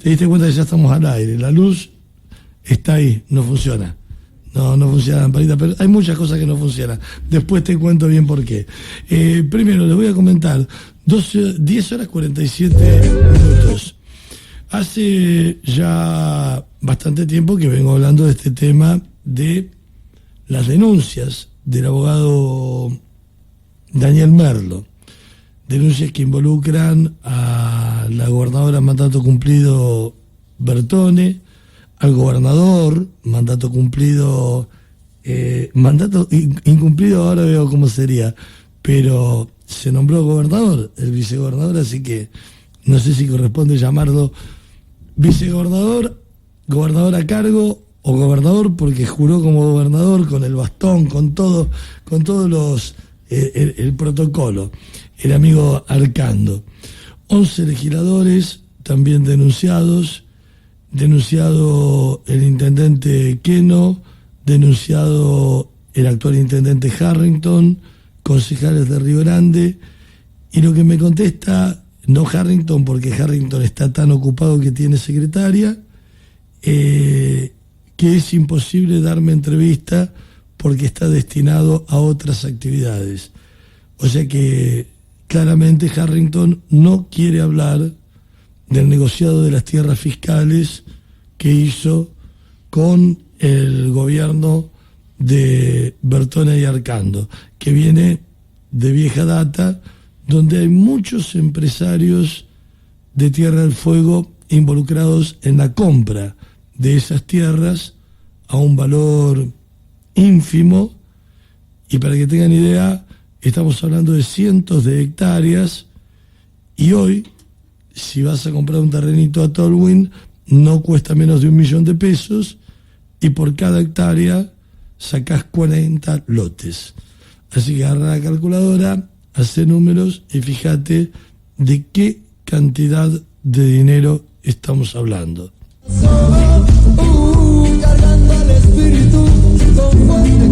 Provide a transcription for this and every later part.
te diste cuenta que ya estamos al aire. La luz está ahí, no funciona. No funciona, Amparita, pero hay muchas cosas que no funcionan. Después te cuento bien por qué. Primero, les voy a comentar. 10 horas 47 minutos. Hace ya bastante tiempo que vengo hablando de este tema de las denuncias del abogado Daniel Merlo. Denuncias que involucran a la gobernadora mandato cumplido Bertone, al gobernador mandato cumplido, mandato incumplido ahora veo cómo sería, pero se nombró gobernador, el vicegobernador, así que no sé si corresponde llamarlo vicegobernador, gobernador a cargo o gobernador porque juró como gobernador con el bastón, con todo los el protocolo, el amigo Arcando. 11 legisladores también denunciado el intendente Queno, denunciado el actual intendente Harrington, concejales de Río Grande, y lo que me contesta, no Harrington, porque Harrington está tan ocupado que tiene secretaria, que es imposible darme entrevista porque está destinado a otras actividades. O sea que claramente Harrington no quiere hablar del negociado de las tierras fiscales que hizo con el gobierno de Bertone y Arcando, que viene de vieja data, donde hay muchos empresarios de Tierra del Fuego involucrados en la compra de esas tierras a un valor ínfimo, y para que tengan idea, estamos hablando de cientos de hectáreas, y hoy, si vas a comprar un terrenito a Tolwyn, no cuesta menos de $1 millón, y por cada hectárea sacás 40 lotes. Así que agarra la calculadora, hace números y fíjate de qué cantidad de dinero estamos hablando. Cargando al espíritu con fuerte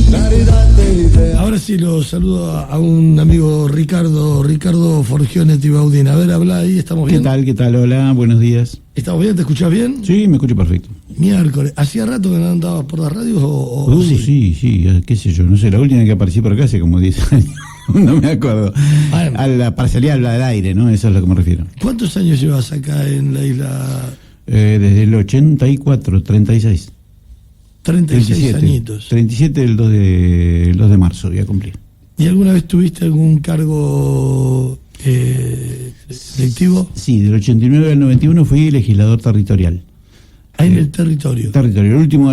claridad de idea. Ahora sí lo saludo a un amigo Ricardo Forgione Tibaudín. A ver, habla ahí, ¿estamos bien? ¿Qué tal? Hola, buenos días. ¿Estamos bien? ¿Te escuchás bien? Sí, me escucho perfecto. Miércoles. ¿Hacía rato que no andabas por las radios o sí, qué sé yo, no sé, la última que aparecí por acá hace como 10 años, no me acuerdo. Bueno. A la parcialidad habla del aire, ¿no? Eso es a lo que me refiero. ¿Cuántos años llevas acá en la isla? Desde el 84, 36. 36 añitos. 37 el 2 de marzo, voy a cumplir. ¿Y alguna vez tuviste algún cargo electivo? Sí, del 89 al 91 fui legislador territorial. En el territorio.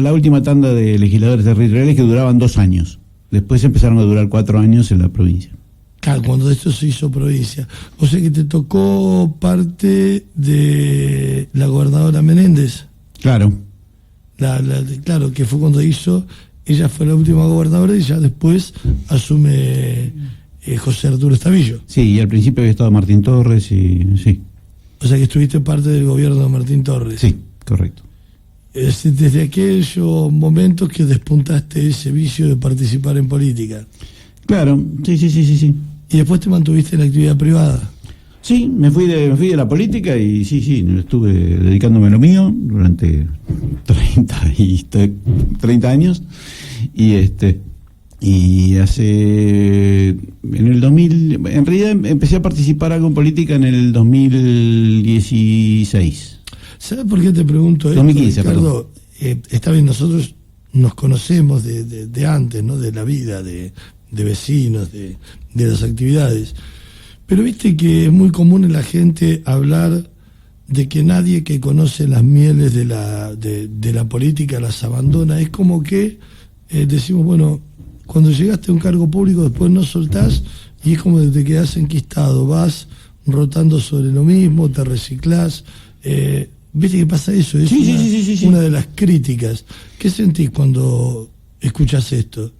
La última tanda de legisladores territoriales que duraban 2 años. Después empezaron a durar 4 años en la provincia. Claro, cuando esto se hizo provincia. O sea que te tocó parte de la gobernadora Menéndez. Claro. Claro, que fue cuando ella fue la última gobernadora y ya después asume José Arturo Estavillo. Sí, y al principio había estado Martín Torres y sí. O sea que estuviste parte del gobierno de Martín Torres. Sí, correcto. Desde aquellos momentos que despuntaste ese vicio de participar en política. Claro, sí. ¿Y después te mantuviste en la actividad privada? Sí, me fui de la política y sí, estuve dedicándome a lo mío durante 30 años y hace en el 2000, en realidad empecé a participar algo en política en el 2016. ¿Sabes por qué te pregunto esto, 2015, Ricardo? Está bien, nosotros nos conocemos de antes, ¿no? De la vida, de vecinos, de las actividades. Pero viste que es muy común en la gente hablar de que nadie que conoce las mieles de la política las abandona. Es como que decimos, bueno, cuando llegaste a un cargo público después no soltás y es como que te quedás enquistado, vas rotando sobre lo mismo, te reciclás. ¿Viste que pasa eso? Es sí. Una de las críticas. ¿Qué sentís cuando escuchas esto?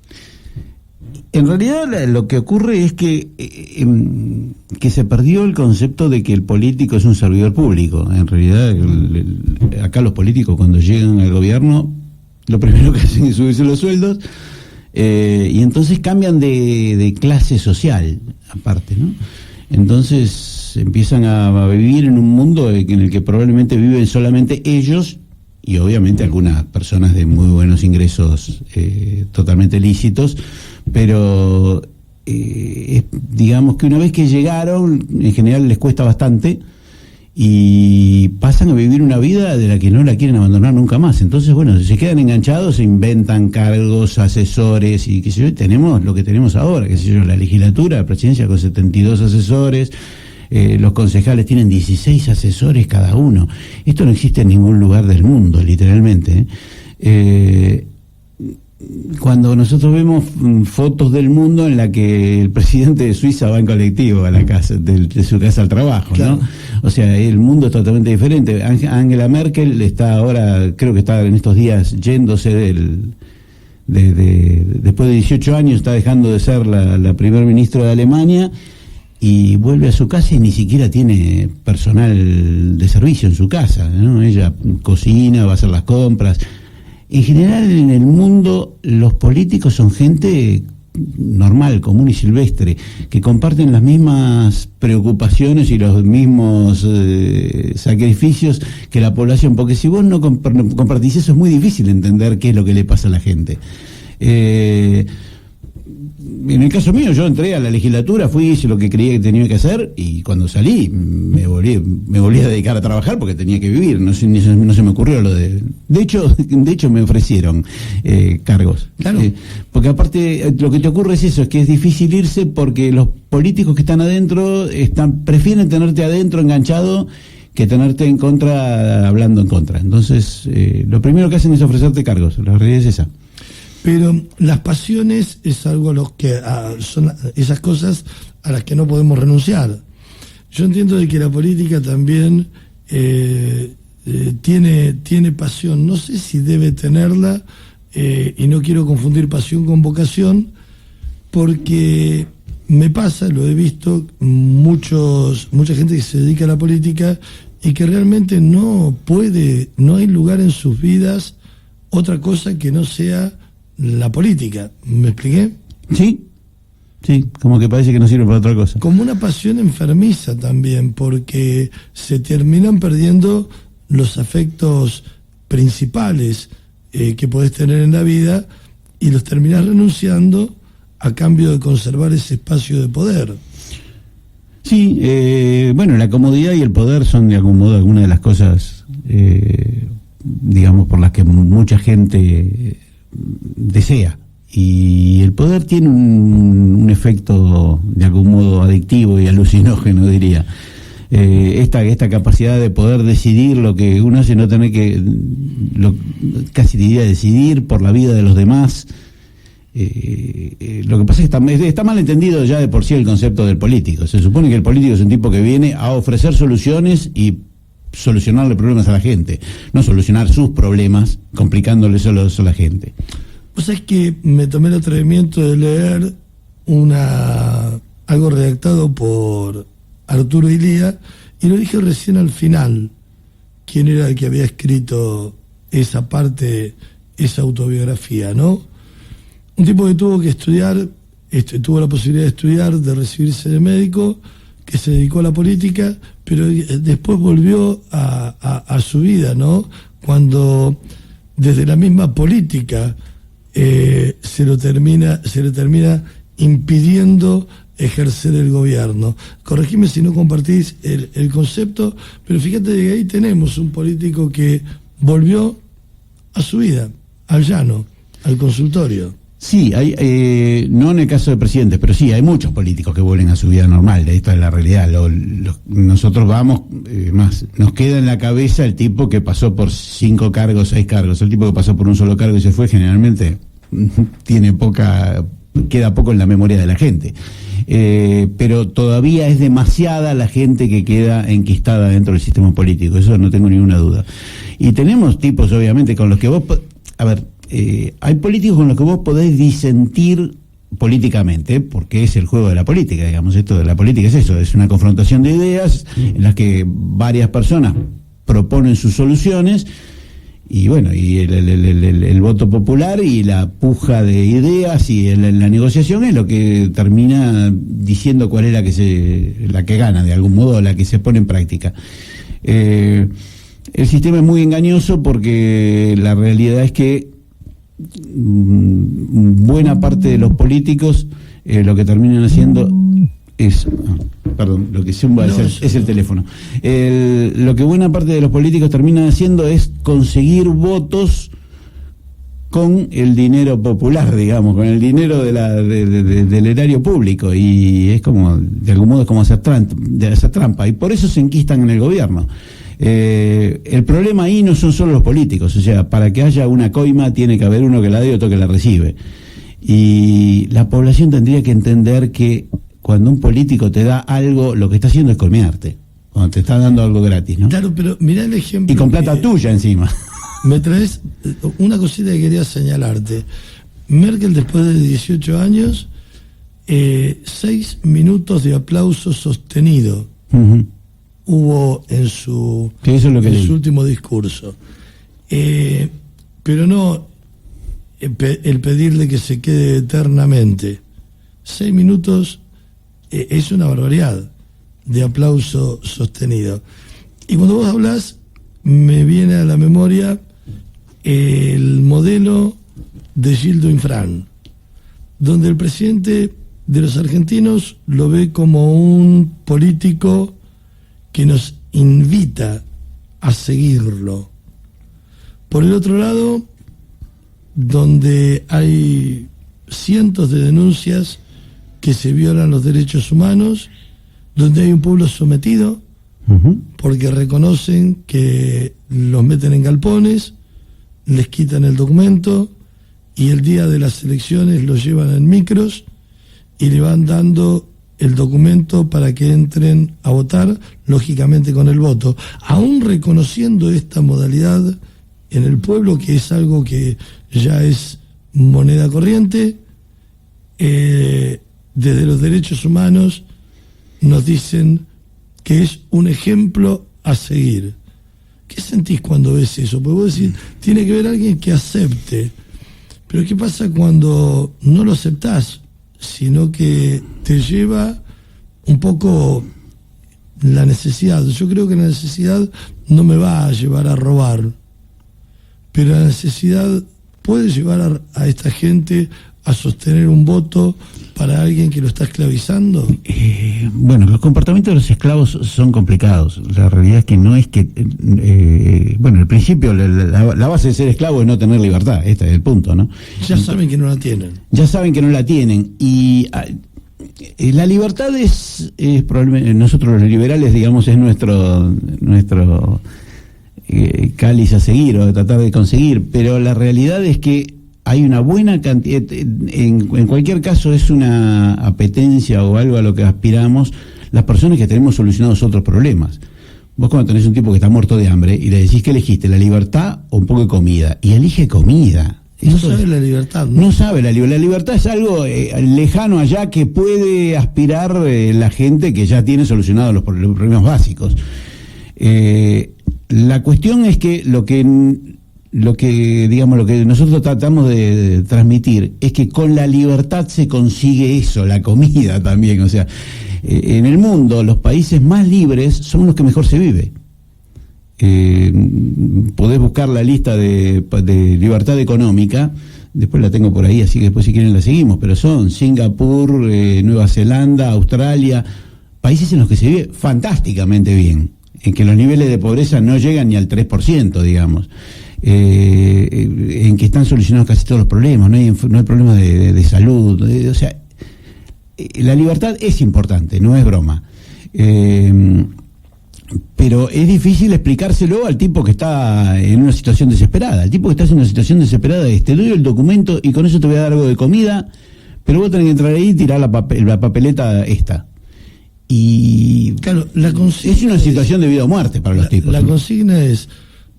En realidad lo que ocurre es que se perdió el concepto de que el político es un servidor público. En realidad, acá los políticos cuando llegan al gobierno, lo primero que hacen es subirse los sueldos y entonces cambian de clase social, aparte, ¿no? Entonces empiezan a vivir en un mundo en el que probablemente viven solamente ellos y obviamente algunas personas de muy buenos ingresos totalmente lícitos, pero digamos que una vez que llegaron, en general les cuesta bastante y pasan a vivir una vida de la que no la quieren abandonar nunca más. Entonces, bueno, se quedan enganchados, se inventan cargos, asesores y qué sé yo, y tenemos lo que tenemos ahora, qué sé yo, la legislatura, la presidencia con 72 asesores, los concejales tienen 16 asesores cada uno. Esto no existe en ningún lugar del mundo, literalmente. Cuando nosotros vemos fotos del mundo en la que el presidente de Suiza va en colectivo a la casa, de su casa al trabajo, claro, ¿no? O sea, el mundo es totalmente diferente. Angela Merkel está ahora, creo que está en estos días yéndose después de 18 años, está dejando de ser la primer ministra de Alemania y vuelve a su casa y ni siquiera tiene personal de servicio en su casa, ¿no? Ella cocina, va a hacer las compras. En general, en el mundo, los políticos son gente normal, común y silvestre, que comparten las mismas preocupaciones y los mismos sacrificios que la población, porque si vos no compartís eso es muy difícil entender qué es lo que le pasa a la gente. En el caso mío, yo entré a la legislatura, hice lo que creía que tenía que hacer y cuando salí me volví a dedicar a trabajar porque tenía que vivir, no se me ocurrió lo de... De hecho me ofrecieron cargos. Claro. Porque aparte lo que te ocurre es eso, es que es difícil irse porque los políticos que están adentro prefieren tenerte adentro enganchado que tenerte en contra hablando en contra. Entonces, lo primero que hacen es ofrecerte cargos, la realidad es esa. Pero las pasiones es algo a los que son esas cosas a las que no podemos renunciar. Yo entiendo de que la política también tiene pasión. No sé si debe tenerla, y no quiero confundir pasión con vocación, porque me pasa, lo he visto, mucha gente que se dedica a la política y que realmente no hay lugar en sus vidas otra cosa que no sea la política. ¿Me expliqué? Sí, como que parece que no sirve para otra cosa. Como una pasión enfermiza también, porque se terminan perdiendo los afectos principales que podés tener en la vida y los terminás renunciando a cambio de conservar ese espacio de poder. Sí, bueno, la comodidad y el poder son de algún modo algunas de las cosas, digamos, por las que mucha gente desea, y el poder tiene un efecto de algún modo adictivo y alucinógeno, diría. Esta capacidad de poder decidir lo que uno hace, no tener que casi diría decidir por la vida de los demás. Lo que pasa es que está mal entendido ya de por sí el concepto del político. Se supone que el político es un tipo que viene a ofrecer soluciones y solucionarle problemas a la gente, no solucionar sus problemas complicándole solo a la gente. O sea, es que me tomé el atrevimiento de leer algo redactado por Arturo Illia y lo dije recién al final, quién era el que había escrito esa parte, esa autobiografía, ¿no? Un tipo que tuvo que estudiar, tuvo la posibilidad de estudiar, de recibirse de médico, que se dedicó a la política, pero después volvió a su vida, ¿no? Cuando desde la misma política se le termina impidiendo ejercer el gobierno. Corregime si no compartís el concepto, pero fíjate que ahí tenemos un político que volvió a su vida, al llano, al consultorio. Sí, no en el caso de presidentes, pero sí, hay muchos políticos que vuelven a su vida normal. Esta es la realidad. Nosotros nos queda en la cabeza el tipo que pasó por 5 cargos, 6 cargos. El tipo que pasó por un solo cargo y se fue, generalmente queda poco en la memoria de la gente. Pero todavía es demasiada la gente que queda enquistada dentro del sistema político, eso no tengo ninguna duda. Y tenemos tipos, obviamente, con los que vos... hay políticos con los que vos podés disentir políticamente, porque es el juego de la política, digamos. Esto de la política es eso, es una confrontación de ideas en las que varias personas proponen sus soluciones y bueno, y el voto popular y la puja de ideas y la negociación es lo que termina diciendo cuál es la que gana de algún modo, la que se pone en práctica. El sistema es muy engañoso porque la realidad es que buena parte de los políticos lo que terminan haciendo es, lo que zumba es el teléfono. Lo que buena parte de los políticos terminan haciendo es conseguir votos con el dinero popular, digamos, con el dinero del erario público, y es como, de algún modo es como hacer trampa, y por eso se enquistan en el gobierno. El problema ahí no son solo los políticos, o sea, para que haya una coima tiene que haber uno que la dé y otro que la recibe, y la población tendría que entender que cuando un político te da algo, lo que está haciendo es colmearte, cuando te está dando algo gratis, ¿no? Claro, pero mirá el ejemplo. Y con plata tuya encima. Me traes una cosita que quería señalarte. Merkel, después de 18 años, 6 minutos de aplauso sostenido hubo en su último discurso. Pero no el pedirle que se quede eternamente. 6 minutos es una barbaridad de aplauso sostenido. Y cuando vos hablas, me viene a la memoria el modelo de Gildo Infran, donde el presidente de los argentinos lo ve como un político que nos invita a seguirlo. Por el otro lado, donde hay cientos de denuncias que se violan los derechos humanos, donde hay un pueblo sometido porque reconocen que los meten en galpones, les quitan el documento y el día de las elecciones los llevan en micros y le van dando el documento para que entren a votar, lógicamente con el voto. Aún reconociendo esta modalidad en el pueblo, que es algo que ya es moneda corriente, desde los derechos humanos nos dicen que es un ejemplo a seguir. ¿Qué sentís cuando ves eso? Porque vos decís, tiene que haber alguien que acepte. Pero ¿qué pasa cuando no lo aceptás, sino que te lleva un poco la necesidad? Yo creo que la necesidad no me va a llevar a robar, pero la necesidad puede llevar a esta gente a sostener un voto para alguien que lo está esclavizando. Bueno, los comportamientos de los esclavos son complicados. La realidad es que no es que... bueno, al principio la base de ser esclavo es no tener libertad. Este es el punto, ¿no? Ya saben que no la tienen. Ya saben que no la tienen. Y la libertad es probablemente... Nosotros los liberales, digamos, es nuestro cáliz a seguir o a tratar de conseguir. Pero la realidad es que hay una buena cantidad, en cualquier caso es una apetencia o algo a lo que aspiramos las personas que tenemos solucionados otros problemas. Vos cuando tenés un tipo que está muerto de hambre y le decís que elegiste la libertad o un poco de comida, y elige comida. No sabe la libertad, ¿no? No sabe la libertad es algo lejano allá que puede aspirar la gente que ya tiene solucionados los problemas básicos. La cuestión es que lo que nosotros tratamos de transmitir es que con la libertad se consigue eso, la comida también. O sea, en el mundo los países más libres son los que mejor se vive. Podés buscar la lista de libertad económica, después la tengo por ahí, así que después si quieren la seguimos, pero son Singapur, Nueva Zelanda, Australia, países en los que se vive fantásticamente bien, en que los niveles de pobreza no llegan ni al 3%, digamos. En que están solucionados casi todos los problemas, no hay problemas de salud, o sea, la libertad es importante, no es broma, pero es difícil explicárselo al tipo que está en una situación desesperada. El tipo que está en una situación desesperada es: te doy el documento y con eso te voy a dar algo de comida, pero vos tenés que entrar ahí y tirar la papeleta esta. Y claro, es una situación de vida o muerte para los tipos. La consigna es: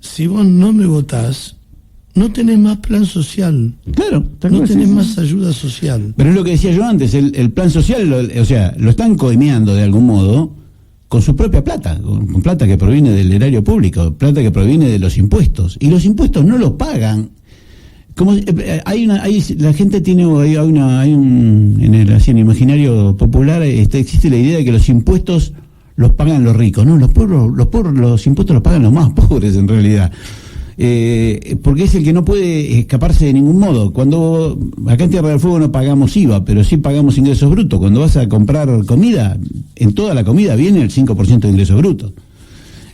si vos no me votás, no tenés más plan social. Claro, no tenés más ayuda social. Pero es lo que decía yo antes, el plan social, lo están coimeando de algún modo, con su propia plata, con plata que proviene del erario público, plata que proviene de los impuestos, y los impuestos no los pagan. Como la gente tiene en el imaginario popular existe la idea de que los impuestos los pagan los ricos. No, los pobres los impuestos los pagan los más pobres en realidad. Porque es el que no puede escaparse de ningún modo. Cuando acá en Tierra del Fuego no pagamos IVA, pero sí pagamos ingresos brutos. Cuando vas a comprar comida, en toda la comida viene el 5% de ingresos brutos.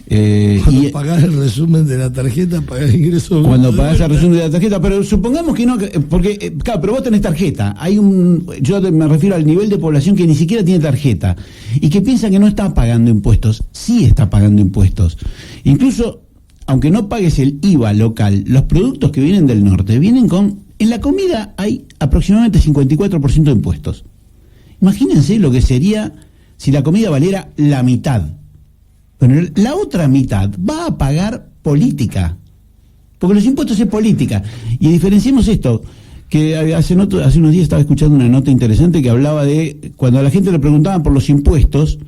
Cuando pagás el resumen de la tarjeta, pagás el ingreso bruto. Cuando pagás el resumen de la tarjeta, pero supongamos que no, porque, claro, pero vos tenés tarjeta. Yo me refiero al nivel de población que ni siquiera tiene tarjeta y que piensa que no está pagando impuestos. Sí está pagando impuestos. Incluso, aunque no pagues el IVA local, los productos que vienen del norte vienen en la comida hay aproximadamente 54% de impuestos. Imagínense lo que sería si la comida valiera la mitad. Bueno, la otra mitad va a pagar política, porque los impuestos es política. Y diferenciemos esto, que hace unos días estaba escuchando una nota interesante que hablaba de, cuando a la gente le preguntaban por los impuestos,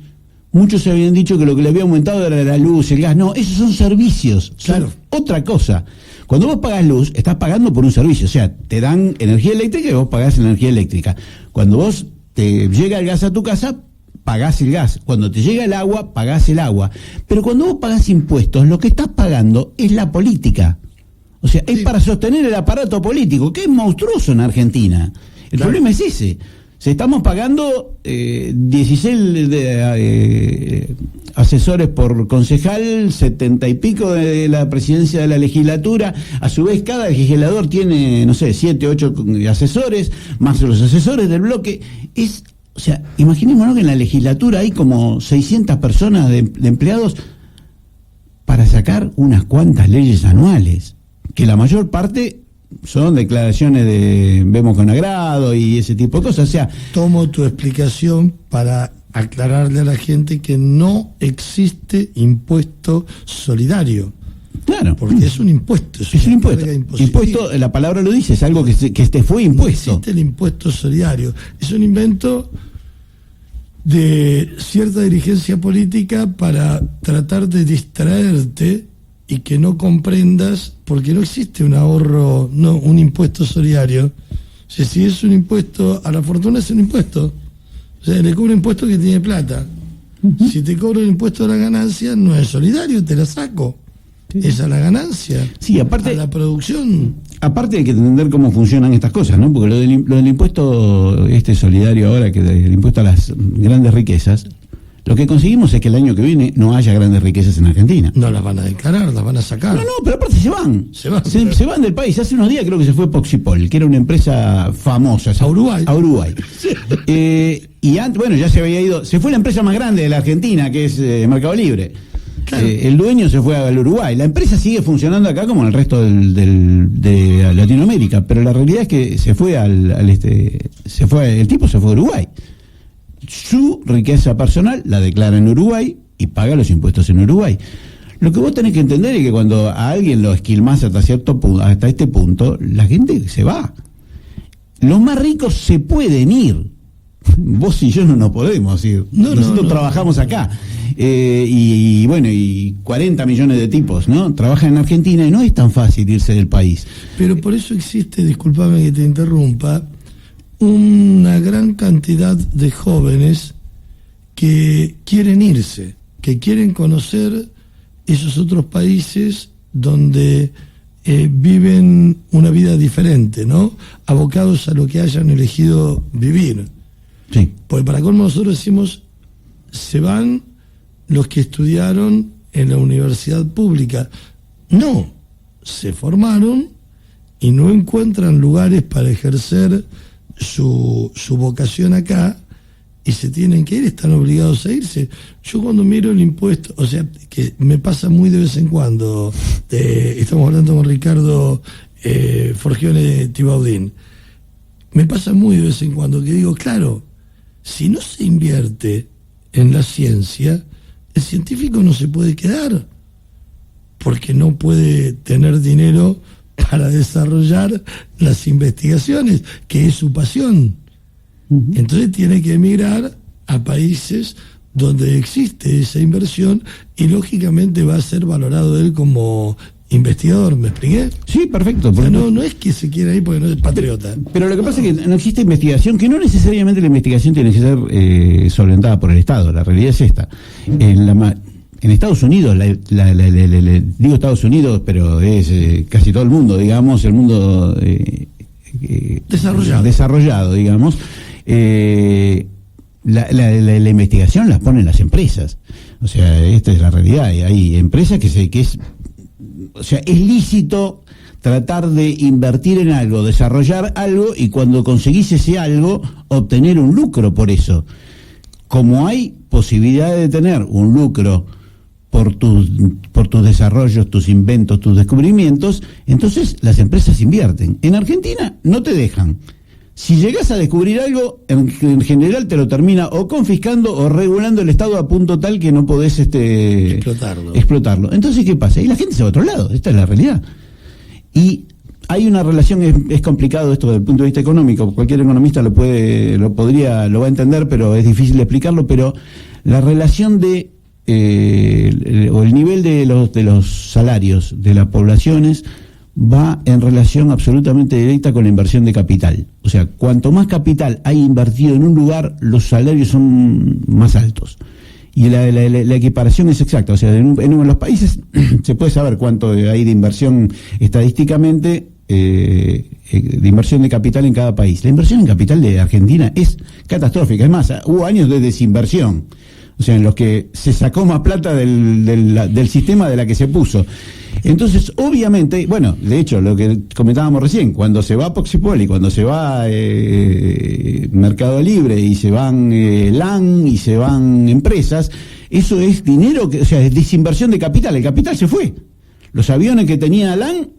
muchos se habían dicho que lo que le había aumentado era la luz, el gas. No, esos son servicios, claro, otra cosa. Cuando vos pagás luz, estás pagando por un servicio, o sea, te dan energía eléctrica y vos pagás energía eléctrica. Cuando vos te llega el gas a tu casa, pagás el gas. Cuando te llega el agua, pagás el agua. Pero cuando vos pagás impuestos, lo que estás pagando es la política. O sea, es para sostener el aparato político, que es monstruoso en Argentina. El problema es ese. Estamos pagando 16 asesores por concejal, 70 y pico de la presidencia de la legislatura. A su vez, cada legislador tiene, no sé, 7, 8 asesores, más los asesores del bloque. O sea, imaginémonos que en la legislatura hay como 600 personas de empleados para sacar unas cuantas leyes anuales, que la mayor parte son declaraciones de vemos con agrado y ese tipo de cosas. O sea, tomo tu explicación para aclararle a la gente que no existe impuesto solidario. Claro. Porque es un impuesto. Es un impuesto. Impuesto, la palabra lo dice, es algo que fue impuesto. No existe el impuesto solidario. Es un invento de cierta dirigencia política para tratar de distraerte y que no comprendas, porque no existe un ahorro, no un impuesto solidario. O sea, si es un impuesto a la fortuna, es un impuesto. O sea, le cobro impuesto que tiene plata. Si te cobro el impuesto a la ganancia, no es solidario, te la saco. Es a la ganancia, sí, aparte, a la producción. Aparte hay que entender cómo funcionan estas cosas, ¿no? Porque lo del impuesto solidario ahora, que el impuesto a las grandes riquezas, lo que conseguimos es que el año que viene no haya grandes riquezas en Argentina. No las van a declarar, las van a sacar. No, pero aparte se van. Se van del país. Hace unos días creo que se fue Poxipol, que era una empresa famosa. A Uruguay. Sí. Y antes, bueno, ya se había ido. Se fue la empresa más grande de la Argentina, que es Mercado Libre. Claro. El dueño se fue al Uruguay. La empresa sigue funcionando acá como en el resto de Latinoamérica, pero la realidad es que se fue el tipo se fue a Uruguay. Su riqueza personal la declara en Uruguay y paga los impuestos en Uruguay. Lo que vos tenés que entender es que cuando a alguien lo esquilmás hasta este punto, la gente se va. Los más ricos se pueden ir. Vos y yo no nos podemos ir. Nosotros trabajamos acá. Y 40 millones de tipos, ¿no? Trabajan en Argentina y no es tan fácil irse del país. Pero por eso existe, discúlpame que te interrumpa, una gran cantidad de jóvenes que quieren irse, que quieren conocer esos otros países donde viven una vida diferente, ¿no? Abocados a lo que hayan elegido vivir. Sí. Porque para colmo nosotros decimos, se van los que estudiaron en la universidad pública. No, se formaron y no encuentran lugares para ejercer su vocación acá y se tienen que ir, están obligados a irse. Yo cuando miro el impuesto, o sea, que me pasa muy de vez en cuando, estamos hablando con Ricardo Forgione Tibaudín, me pasa muy de vez en cuando que digo, claro, si no se invierte en la ciencia, el científico no se puede quedar, porque no puede tener dinero para desarrollar las investigaciones, que es su pasión. Entonces tiene que emigrar a países donde existe esa inversión y lógicamente va a ser valorado él como investigador, ¿me expliqué? Sí, perfecto. O sea, no es que se quiera ir porque no es patriota. Pero lo que pasa es que no existe investigación, que no necesariamente la investigación tiene que ser solventada por el Estado. La realidad es esta. En Estados Unidos, digo Estados Unidos, pero es casi todo el mundo, digamos, el mundo desarrollado, digamos. La investigación las ponen las empresas. O sea, esta es la realidad. Hay empresas o sea, es lícito tratar de invertir en algo, desarrollar algo, y cuando conseguís ese algo, obtener un lucro por eso. Como hay posibilidad de tener un lucro por tus desarrollos, tus inventos, tus descubrimientos, entonces las empresas invierten. En Argentina no te dejan. Si llegás a descubrir algo, en general te lo termina o confiscando o regulando el Estado a punto tal que no podés explotarlo. Entonces, ¿qué pasa? Y la gente se va a otro lado. Esta es la realidad. Y hay una relación, es complicado esto desde el punto de vista económico. Cualquier economista lo va a entender, pero es difícil de explicarlo. Pero la relación o el nivel de los salarios de las poblaciones va en relación absolutamente directa con la inversión de capital. O sea, cuanto más capital hay invertido en un lugar, los salarios son más altos. Y la equiparación es exacta. O sea, en los países se puede saber cuánto hay de inversión estadísticamente, de inversión de capital en cada país. La inversión en capital de Argentina es catastrófica. Es más, hubo años de desinversión. O sea, en los que se sacó más plata del sistema de la que se puso. Entonces, obviamente, bueno, de hecho, lo que comentábamos recién, cuando se va Poxipol y cuando se va Mercado Libre y se van LAN y se van empresas, eso es dinero, o sea, es desinversión de capital. El capital se fue. Los aviones que tenía LAN,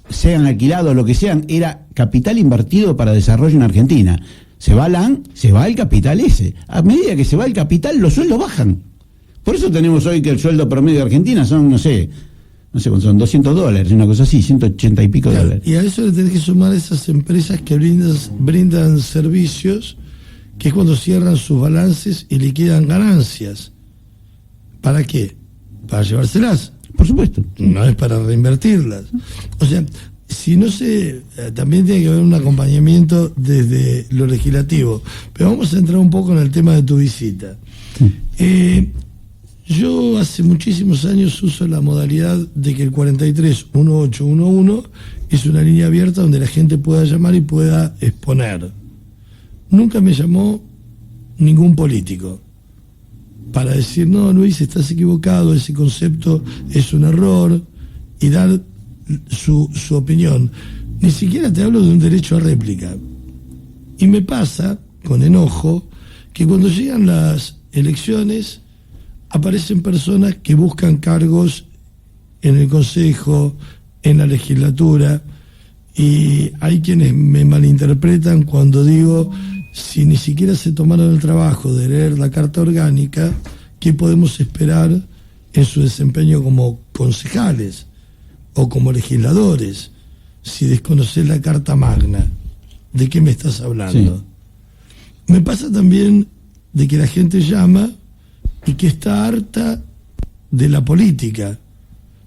sean alquilados, lo que sean, era capital invertido para desarrollo en Argentina. Se va LAN, se va el capital ese. A medida que se va el capital, los sueldos bajan. Por eso tenemos hoy que el sueldo promedio de Argentina son, no sé, son $200, una cosa así, 180 y pico dólares. Y a eso le tenés que sumar esas empresas que brindan servicios, que es cuando cierran sus balances y liquidan ganancias. ¿Para qué? Para llevárselas. Por supuesto. No es para reinvertirlas. O sea, si no se... también tiene que haber un acompañamiento desde lo legislativo. Pero vamos a entrar un poco en el tema de tu visita. Yo hace muchísimos años uso la modalidad de que el 431811 es una línea abierta donde la gente pueda llamar y pueda exponer. Nunca me llamó ningún político para decir, no, Luis, estás equivocado, ese concepto es un error, y dar su opinión. Ni siquiera te hablo de un derecho a réplica. Y me pasa, con enojo, que cuando llegan las elecciones aparecen personas que buscan cargos en el Consejo, en la legislatura, y hay quienes me malinterpretan cuando digo, si ni siquiera se tomaron el trabajo de leer la Carta Orgánica, ¿qué podemos esperar en su desempeño como concejales o como legisladores? Si desconoces la Carta Magna, ¿de qué me estás hablando? Sí. Me pasa también de que la gente llama y que está harta de la política,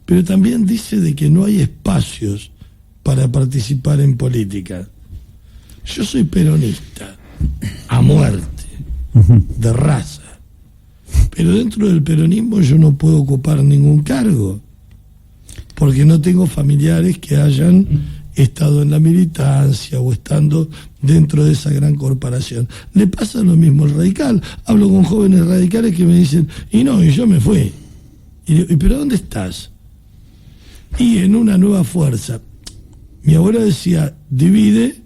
pero también dice de que no hay espacios para participar en política. Yo soy peronista, a muerte, de raza, pero dentro del peronismo yo no puedo ocupar ningún cargo, porque no tengo familiares que hayan estado en la militancia o estando dentro de esa gran corporación. Le pasa lo mismo al radical. Hablo con jóvenes radicales que me dicen, y yo me fui. ¿Pero dónde estás? Y en una nueva fuerza. Mi abuela decía, divide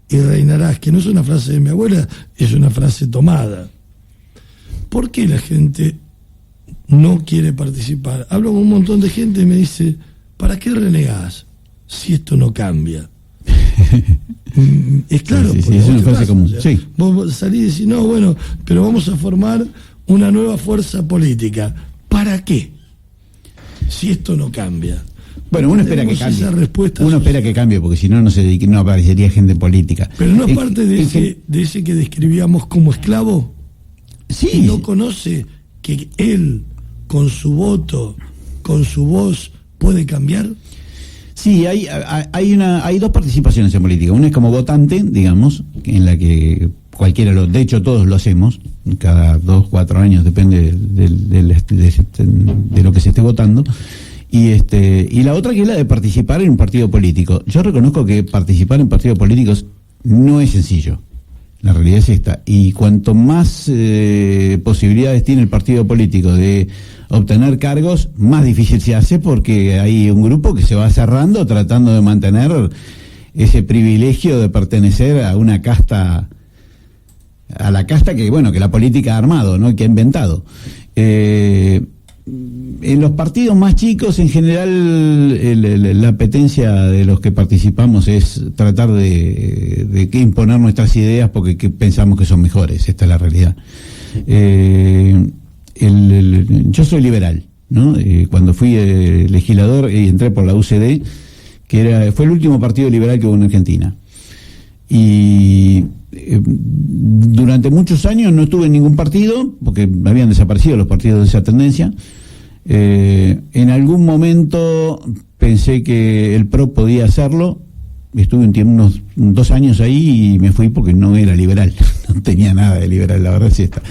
y reinarás, que no es una frase de mi abuela, es una frase tomada. ¿Por qué la gente no quiere participar? Hablo con un montón de gente y me dice, ¿para qué renegás si esto no cambia? Es claro, sí, es una frase común. O sea, vos salís y decís, no, bueno, pero vamos a formar una nueva fuerza política. ¿Para qué? Si esto no cambia. Bueno, uno espera que cambie. Uno espera que cambie, porque si no, no aparecería gente política. Pero no es parte de ese que describíamos como esclavo. Sí. Y no conoce que él, con su voto, con su voz, puede cambiar. Sí, hay dos participaciones en política. Una es como votante, digamos, en la que de hecho todos lo hacemos, cada 2-4 años, depende de lo que se esté votando. Y la otra que es la de participar en un partido político. Yo reconozco que participar en partidos políticos no es sencillo. La realidad es esta. Y cuanto más posibilidades tiene el partido político de obtener cargos, más difícil se hace, porque hay un grupo que se va cerrando tratando de mantener ese privilegio de pertenecer a una casta, a la casta que la política ha armado, ¿no? Que ha inventado. En los partidos más chicos, en general, la apetencia de los que participamos es tratar de imponer nuestras ideas porque pensamos que son mejores. Esta es la realidad. Yo soy liberal, ¿no? Cuando fui legislador y entré por la UCD, fue el último partido liberal que hubo en Argentina. Y durante muchos años no estuve en ningún partido, porque habían desaparecido los partidos de esa tendencia. En algún momento pensé que el PRO podía hacerlo. Estuve unos 2 años ahí y me fui porque no era liberal, no tenía nada de liberal, la verdad es esta.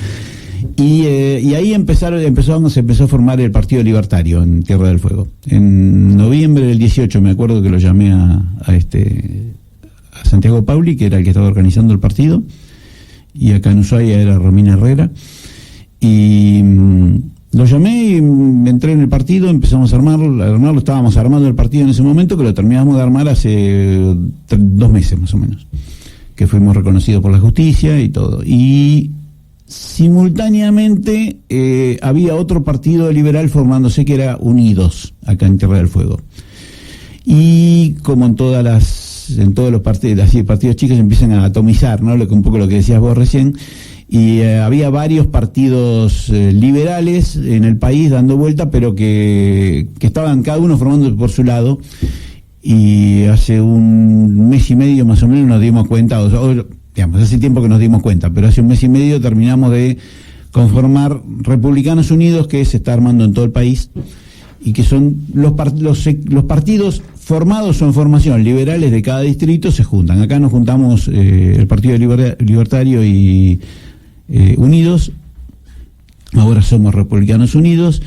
Y ahí se empezó a formar el Partido Libertario en Tierra del Fuego. En noviembre del 18 me acuerdo que lo llamé a Santiago Pauli, que era el que estaba organizando el partido, y acá en Ushuaia era Romina Herrera, y lo llamé y entré en el partido, empezamos a armarlo, estábamos armando el partido en ese momento, que lo terminamos de armar hace 2 meses más o menos, que fuimos reconocidos por la justicia y todo. Y simultáneamente había otro partido liberal formándose que era Unidos, acá en Tierra del Fuego. Y como en todos los partidos chicos empiezan a atomizar, ¿no? Un poco lo que decías vos recién, y había varios partidos liberales en el país dando vuelta, pero que estaban cada uno formando por su lado, y hace 1 mes y medio más o menos nos dimos cuenta, hace tiempo que nos dimos cuenta, pero hace 1 mes y medio terminamos de conformar Republicanos Unidos, que se está armando en todo el país, y que son los partidos formados o en formación liberales de cada distrito se juntan. Acá nos juntamos el Partido Libertario y Unidos, ahora somos Republicanos Unidos,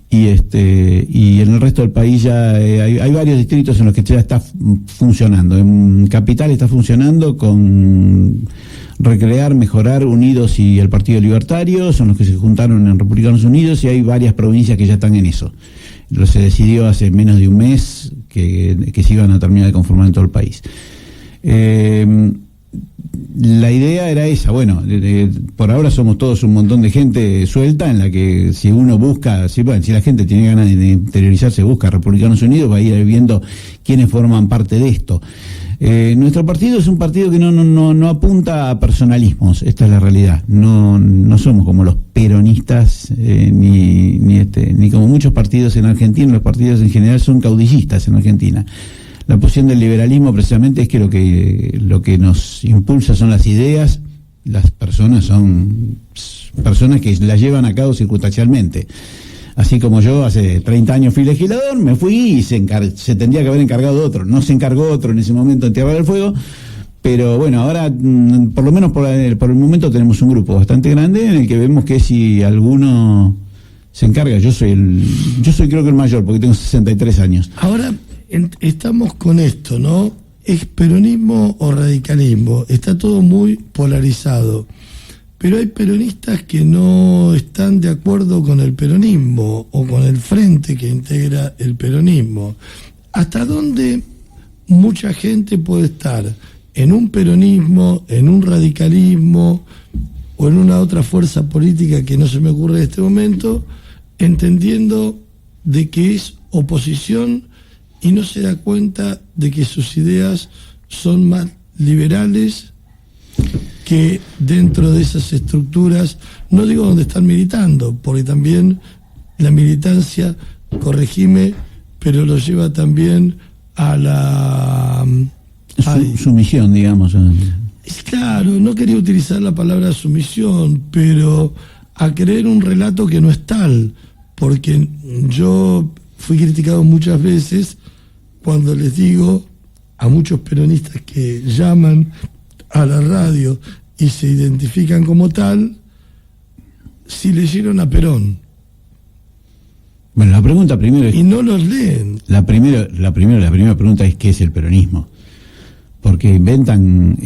y en el resto del país ya hay varios distritos en los que ya está funcionando. En Capital está funcionando con Recrear, Mejorar, Unidos y el Partido Libertario, son los que se juntaron en Republicanos Unidos, y hay varias provincias que ya están en eso. Se decidió hace menos de 1 mes que se iban a terminar de conformar en todo el país. La idea era esa, por ahora somos todos un montón de gente suelta, en la que si uno busca, si la gente tiene ganas de interiorizarse, busca Republicanos Unidos, va a ir viendo quiénes forman parte de esto. Nuestro partido es un partido que no apunta a personalismos, esta es la realidad. No somos como los peronistas, ni como muchos partidos en Argentina. Los partidos en general son caudillistas en Argentina. La posición del liberalismo precisamente es que lo que nos impulsa son las ideas, las personas son personas que las llevan a cabo circunstancialmente. Así como yo hace 30 años fui legislador, me fui y se tendría que haber encargado otro. No se encargó otro en ese momento en Tierra del Fuego, pero ahora por lo menos por el momento tenemos un grupo bastante grande en el que vemos que si alguno se encarga, yo soy creo que el mayor porque tengo 63 años. Ahora estamos con esto, ¿no? ¿Es peronismo o radicalismo? Está todo muy polarizado. Pero hay peronistas que no están de acuerdo con el peronismo o con el frente que integra el peronismo. ¿Hasta dónde mucha gente puede estar en un peronismo, en un radicalismo o en una otra fuerza política que no se me ocurre en este momento, entendiendo de que es oposición y no se da cuenta de que sus ideas son más liberales que dentro de esas estructuras, no digo donde están militando, porque también la militancia, corregime, pero lo lleva también a la sumisión, digamos. Claro, no quería utilizar la palabra sumisión, pero a creer un relato que no es tal, porque yo fui criticado muchas veces cuando les digo a muchos peronistas que llaman a la radio y se identifican como tal, si leyeron a Perón. Bueno, la pregunta primero es... Y no los leen. La primera pregunta es ¿qué es el peronismo? Porque inventan,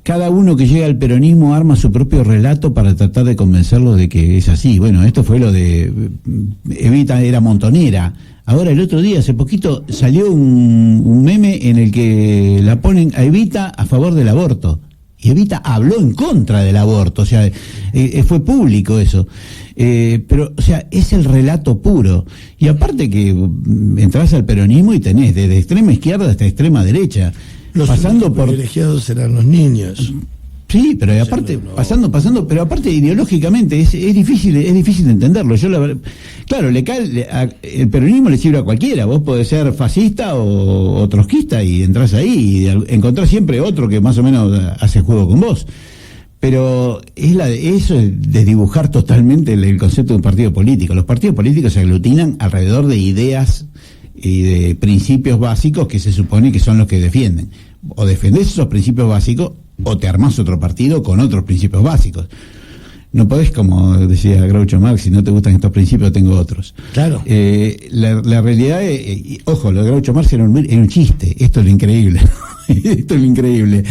cada uno que llega al peronismo arma su propio relato para tratar de convencerlos de que es así. Bueno, esto fue lo de Evita era montonera. Ahora el otro día, hace poquito, salió un meme en el que la ponen a Evita a favor del aborto. Y Evita habló en contra del aborto, o sea, fue público eso. Pero, o sea, es el relato puro. Y aparte que entras al peronismo y tenés desde extrema izquierda hasta extrema derecha. Los pasando por privilegiados serán los niños. Sí, pero aparte, pasando, pero aparte ideológicamente es difícil entenderlo. Claro, el peronismo le sirve a cualquiera. Vos podés ser fascista o trotskista y entrás ahí y encontrás siempre otro que más o menos hace juego con vos. Pero eso es desdibujar totalmente el concepto de un partido político. Los partidos políticos se aglutinan alrededor de ideas y de principios básicos que se supone que son los que defienden. O defendés esos principios básicos o te armás otro partido con otros principios básicos. No podés, como decía Groucho Marx, si no te gustan estos principios, tengo otros. Claro. La realidad ojo, lo de Groucho Marx era un chiste. Esto es lo increíble. Esto es lo increíble.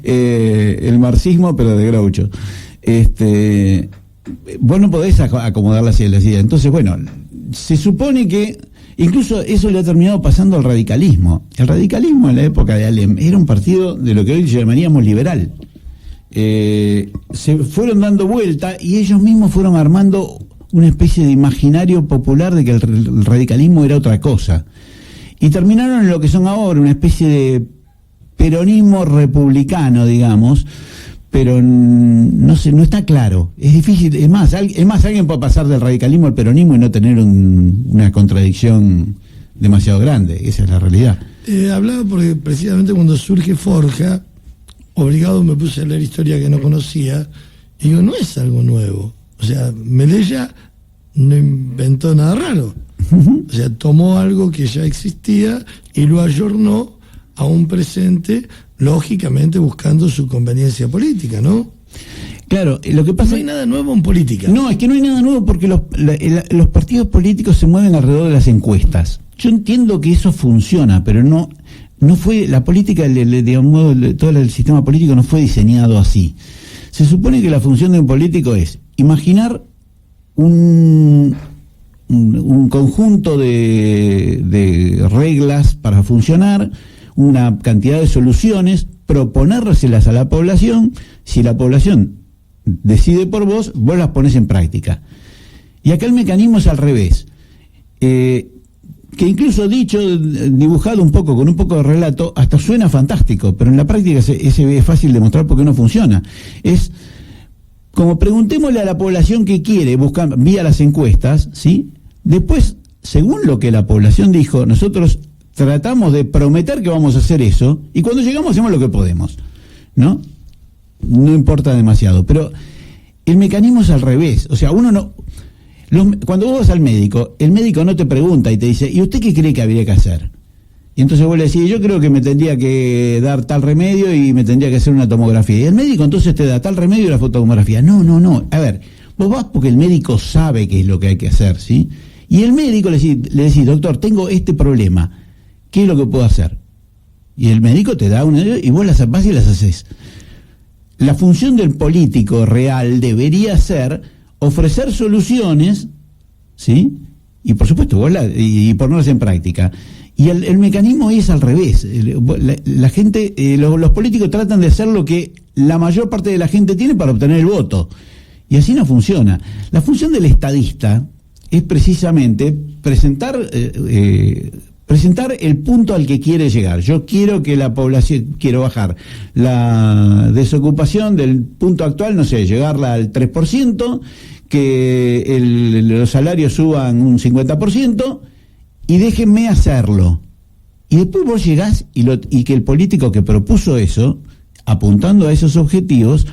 El marxismo, pero de Groucho. Vos no podés acomodar las ideas. Entonces, bueno, se supone que incluso eso le ha terminado pasando al radicalismo. El radicalismo en la época de Alem era un partido de lo que hoy llamaríamos liberal. Se fueron dando vuelta y ellos mismos fueron armando una especie de imaginario popular de que el radicalismo era otra cosa. Y terminaron en lo que son ahora, una especie de peronismo republicano, digamos, pero no está claro, es difícil, es más, alguien puede pasar del radicalismo al peronismo y no tener una contradicción demasiado grande, esa es la realidad. Hablaba porque precisamente cuando surge Forja, obligado me puse a leer historia que no conocía, y digo, no es algo nuevo, o sea, Melella no inventó nada raro, o sea, tomó algo que ya existía y lo ayornó a un presente, lógicamente buscando su conveniencia política, ¿no? Claro, lo que pasa... No hay nada nuevo en política. No, es que no hay nada nuevo porque los partidos políticos se mueven alrededor de las encuestas. Yo entiendo que eso funciona, pero no fue... La política, digamos, todo el sistema político no fue diseñado así. Se supone que la función de un político es imaginar un conjunto de reglas para funcionar, una cantidad de soluciones, proponérselas a la población. Si la población decide por vos las pones en práctica. Y acá el mecanismo es al revés. Que incluso dibujado un poco, con un poco de relato, hasta suena fantástico, pero en la práctica es fácil demostrar por qué no funciona. Es como preguntémosle a la población qué quiere, buscar vía las encuestas, ¿sí? Después, según lo que la población dijo, nosotros tratamos de prometer que vamos a hacer eso, y cuando llegamos hacemos lo que podemos, ¿no? No importa demasiado, pero el mecanismo es al revés, o sea, cuando vos vas al médico, el médico no te pregunta y te dice, ¿y usted qué cree que habría que hacer? Y entonces vos le decís, yo creo que me tendría que dar tal remedio y me tendría que hacer una tomografía. Y el médico entonces te da tal remedio y la tomografía. No. A ver, vos vas porque el médico sabe qué es lo que hay que hacer, ¿sí? Y el médico le decís, doctor, tengo este problema. ¿Qué es lo que puedo hacer? Y el médico te da y vos las vas y las haces. La función del político real debería ser ofrecer soluciones, ¿sí? Y por supuesto, y ponerlas en práctica. Y el mecanismo es al revés. La gente, los políticos tratan de hacer lo que la mayor parte de la gente tiene para obtener el voto. Y así no funciona. La función del estadista es precisamente presentar el punto al que quiere llegar. Yo quiero que la población, quiero bajar la desocupación del punto actual, no sé, llegarla al 3%, que los salarios suban un 50%, y déjenme hacerlo. Y después vos llegás y que el político que propuso eso, apuntando a esos objetivos,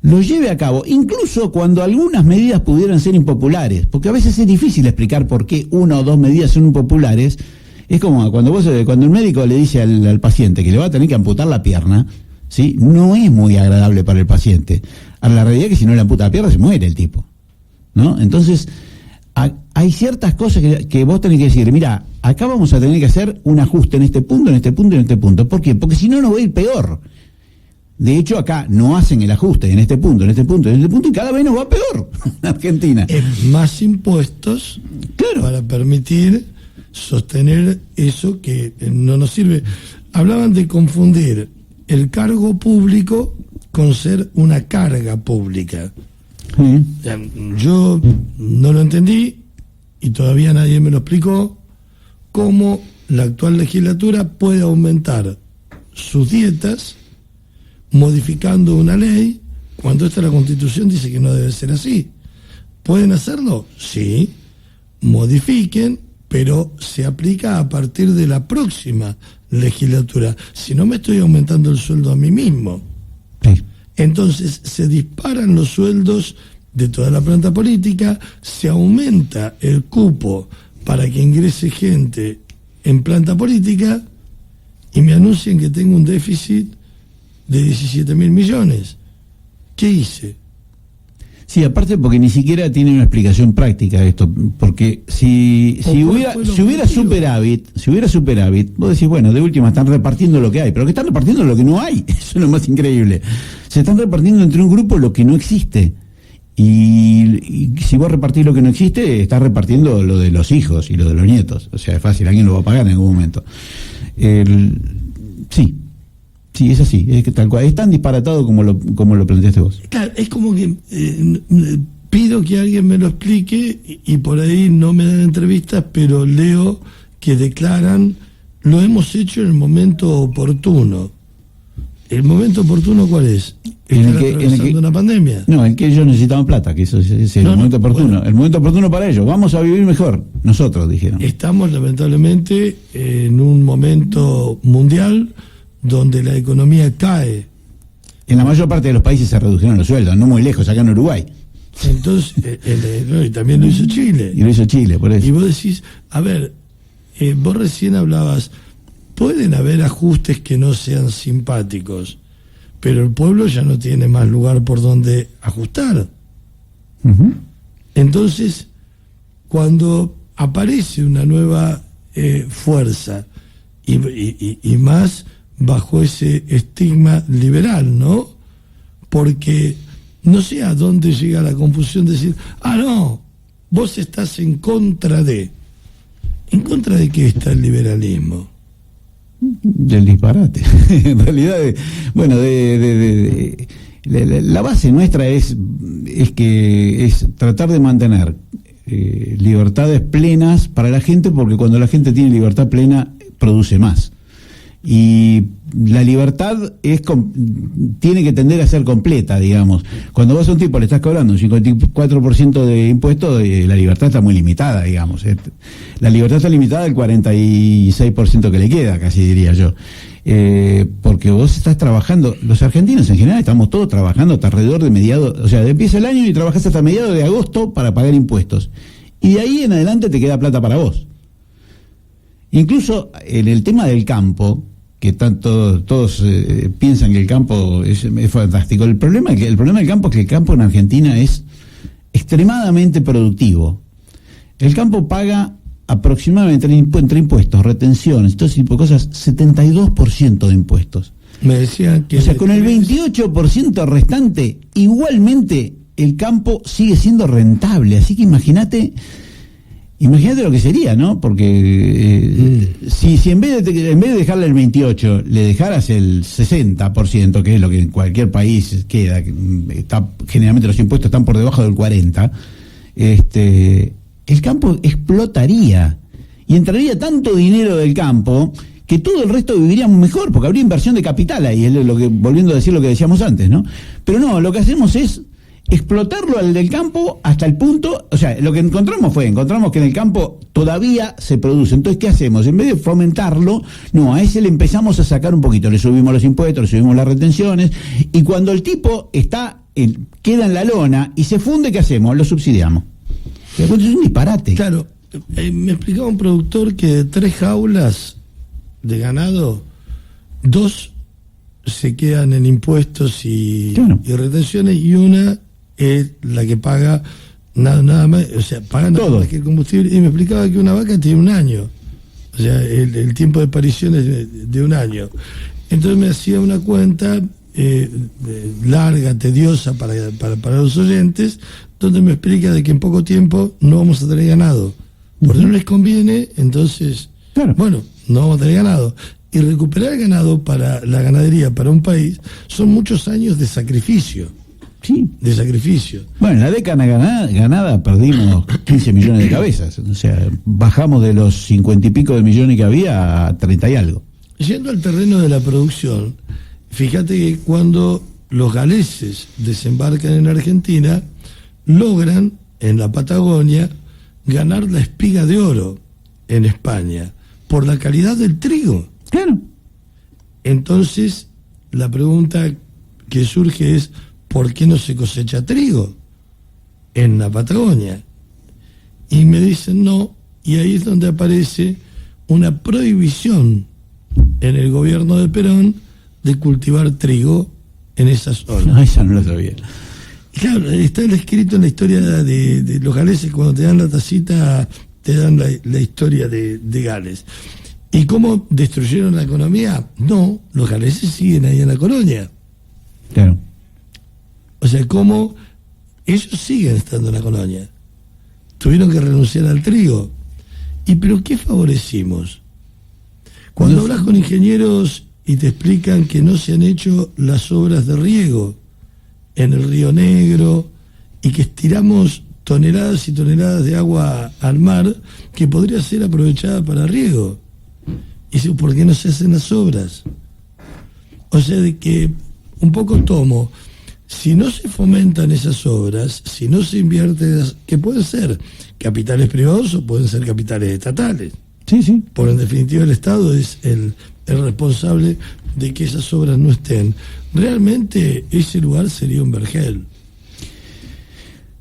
lo lleve a cabo, incluso cuando algunas medidas pudieran ser impopulares, porque a veces es difícil explicar por qué una o dos medidas son impopulares. Es como cuando el médico le dice al paciente que le va a tener que amputar la pierna, ¿sí? No es muy agradable para el paciente. A la realidad es que si no le amputa la pierna se muere el tipo, ¿no? Entonces, hay ciertas cosas que vos tenés que decir, mira, acá vamos a tener que hacer un ajuste en este punto, en este punto y en este punto. ¿Por qué? Porque si no nos va a ir peor. De hecho, acá no hacen el ajuste en este punto, en este punto, en este punto, y cada vez nos va peor en Argentina. Más impuestos, claro, para permitir sostener eso que no nos sirve. Hablaban de confundir el cargo público con ser una carga pública. Yo no lo entendí y todavía nadie me lo explicó, cómo la actual legislatura puede aumentar sus dietas modificando una ley, cuando esta la Constitución dice que no debe ser así. ¿Pueden hacerlo? Sí, modifiquen, pero se aplica a partir de la próxima legislatura. Si no, me estoy aumentando el sueldo a mí mismo. Sí. Entonces se disparan los sueldos de toda la planta política, se aumenta el cupo para que ingrese gente en planta política y me anuncian que tengo un déficit de 17.000 millones. ¿Qué hice? Sí, aparte porque ni siquiera tiene una explicación práctica esto, porque si hubiera superávit, vos decís, bueno, de última están repartiendo lo que hay, pero que están repartiendo lo que no hay, eso es lo más increíble. Se están repartiendo entre un grupo lo que no existe. Y si vos repartís lo que no existe, estás repartiendo lo de los hijos y lo de los nietos. O sea, es fácil, alguien lo va a pagar en algún momento. Sí, es así, es que tal cual, es tan disparatado como lo planteaste vos. Claro, es como que pido que alguien me lo explique y por ahí no me dan entrevistas, pero leo que declaran, lo hemos hecho en el momento oportuno. ¿El momento oportuno cuál es? ¿Están atravesando una pandemia? No, en que ellos necesitaban plata, que eso es el momento oportuno. Bueno, el momento oportuno para ellos, vamos a vivir mejor, nosotros, dijeron. Estamos lamentablemente en un momento mundial donde la economía cae. En la mayor parte de los países se redujeron los sueldos, no muy lejos, acá en Uruguay. Entonces, y también lo hizo Chile. Y lo hizo Chile, por eso. Y vos decís, a ver, vos recién hablabas, pueden haber ajustes que no sean simpáticos, pero el pueblo ya no tiene más lugar por donde ajustar. Uh-huh. Entonces, cuando aparece una nueva fuerza y más bajo ese estigma liberal, ¿no? Porque no sé a dónde llega la confusión de decir, no, vos estás en contra de... ¿En contra de qué está el liberalismo? Del disparate. En realidad, bueno, la base nuestra es tratar de mantener libertades plenas para la gente, porque cuando la gente tiene libertad plena, produce más. Y la libertad tiene que tender a ser completa, digamos. Cuando vos a un tipo le estás cobrando un 54% de impuestos, la libertad está muy limitada, digamos. La libertad está limitada al 46% que le queda, casi diría yo. Porque vos estás trabajando, los argentinos en general estamos todos trabajando hasta alrededor de mediados, o sea, empieza el año y trabajás hasta mediados de agosto para pagar impuestos. Y de ahí en adelante te queda plata para vos. Incluso en el tema del campo, que todos piensan que el campo es fantástico. El problema del campo es que el campo en Argentina es extremadamente productivo. El campo paga aproximadamente entre impuestos, retenciones, todo ese tipo de cosas, 72% de impuestos. Me decían que... O sea, con el 28% restante, igualmente el campo sigue siendo rentable. Así que imagínate lo que sería, ¿no? Porque si en vez de dejarle el 28, le dejaras el 60%, que es lo que en cualquier país queda, generalmente los impuestos están por debajo del 40%, el campo explotaría y entraría tanto dinero del campo que todo el resto viviríamos mejor, porque habría inversión de capital ahí, es volviendo a decir lo que decíamos antes, ¿no? Pero no, lo que hacemos es explotarlo al del campo hasta el punto, o sea, lo que encontramos que en el campo todavía se produce. Entonces, ¿qué hacemos? En vez de fomentarlo, no, a ese le empezamos a sacar un poquito, le subimos los impuestos, le subimos las retenciones, y cuando el tipo está queda en la lona y se funde, ¿qué hacemos? Lo subsidiamos. Es un disparate. Claro, me explicaba un productor que de 3 jaulas de ganado, 2 se quedan en impuestos y retenciones, y una es la que paga nada más, o sea, paga nada más que el combustible. Y me explicaba que una vaca tiene 1 año, o sea, el tiempo de parición es de 1 año. Entonces me hacía una cuenta larga, tediosa para los oyentes, donde me explica de que en poco tiempo no vamos a tener ganado. Porque no les conviene, entonces, bueno, no vamos a tener ganado. Y recuperar el ganado para la ganadería, para un país, son muchos años de sacrificio. Sí. De sacrificio. Bueno, en la década ganada perdimos 15 millones de cabezas. O sea, bajamos de los 50 y pico de millones que había a 30 y algo. Yendo al terreno de la producción, fíjate que cuando los galeses desembarcan en Argentina, logran en la Patagonia ganar la espiga de oro en España por la calidad del trigo. Claro. Entonces, la pregunta que surge es, ¿por qué no se cosecha trigo en la Patagonia? Y me dicen no, y ahí es donde aparece una prohibición en el gobierno de Perón de cultivar trigo en esa zona. No, esa no lo sabía. Claro, está escrito en la historia de los galeses, cuando te dan la tacita, te dan la historia de Gales. ¿Y cómo destruyeron la economía? No, los galeses siguen ahí en la colonia. Claro. O sea, cómo ellos siguen estando en la colonia. Tuvieron que renunciar al trigo. ¿Y pero qué favorecimos? Cuando hablas con ingenieros y te explican que no se han hecho las obras de riego en el Río Negro y que estiramos toneladas y toneladas de agua al mar que podría ser aprovechada para riego. Y dice, ¿por qué no se hacen las obras? O sea, de que un poco tomo, si no se fomentan esas obras, si no se invierte, que pueden ser capitales privados o pueden ser capitales estatales. Sí, sí. Por en definitiva el Estado es el responsable de que esas obras no estén. Realmente ese lugar sería un vergel.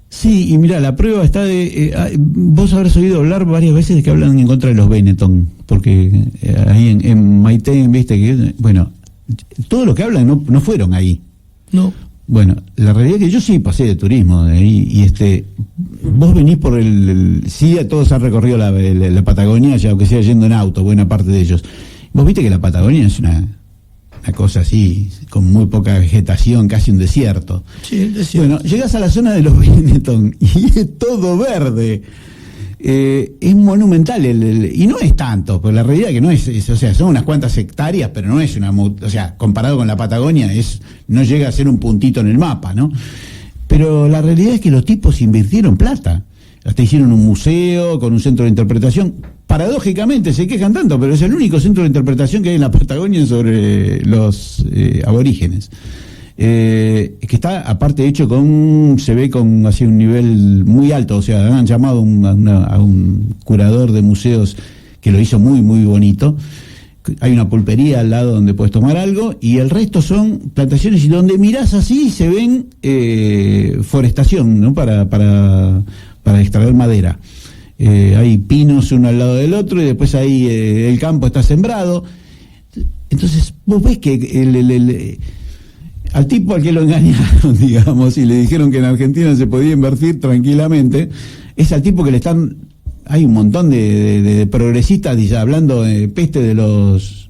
Sí, y mira, la prueba está vos habrás oído hablar varias veces de que hablan en contra de los Benetton, porque ahí en Maitén, viste que, bueno, todo lo que hablan no fueron ahí. No. Bueno, la realidad es que yo sí pasé de turismo de ahí, y vos venís por sí, todos han recorrido la Patagonia, ya aunque sea yendo en auto, buena parte de ellos. Vos viste que la Patagonia es una cosa así, con muy poca vegetación, casi un desierto. Sí, el desierto. Bueno, llegas a la zona de los Benetton y es todo verde. Es monumental, y no es tanto, pero la realidad es que no es, o sea, son unas cuantas hectáreas, pero no es o sea, comparado con la Patagonia, no llega a ser un puntito en el mapa, ¿no? Pero la realidad es que los tipos invirtieron plata. Hasta hicieron un museo con un centro de interpretación. Paradójicamente se quejan tanto, pero es el único centro de interpretación que hay en la Patagonia sobre los aborígenes. Que está aparte hecho se ve con así un nivel muy alto, o sea, han llamado a un curador de museos que lo hizo muy, muy bonito. Hay una pulpería al lado donde puedes tomar algo, y el resto son plantaciones, y donde mirás así se ven forestación, ¿no? Para extraer madera. Hay pinos uno al lado del otro, y después ahí el campo está sembrado. Entonces vos ves que al tipo al que lo engañaron, digamos, y le dijeron que en Argentina se podía invertir tranquilamente, es al tipo que le están... Hay un montón de progresistas hablando de peste de los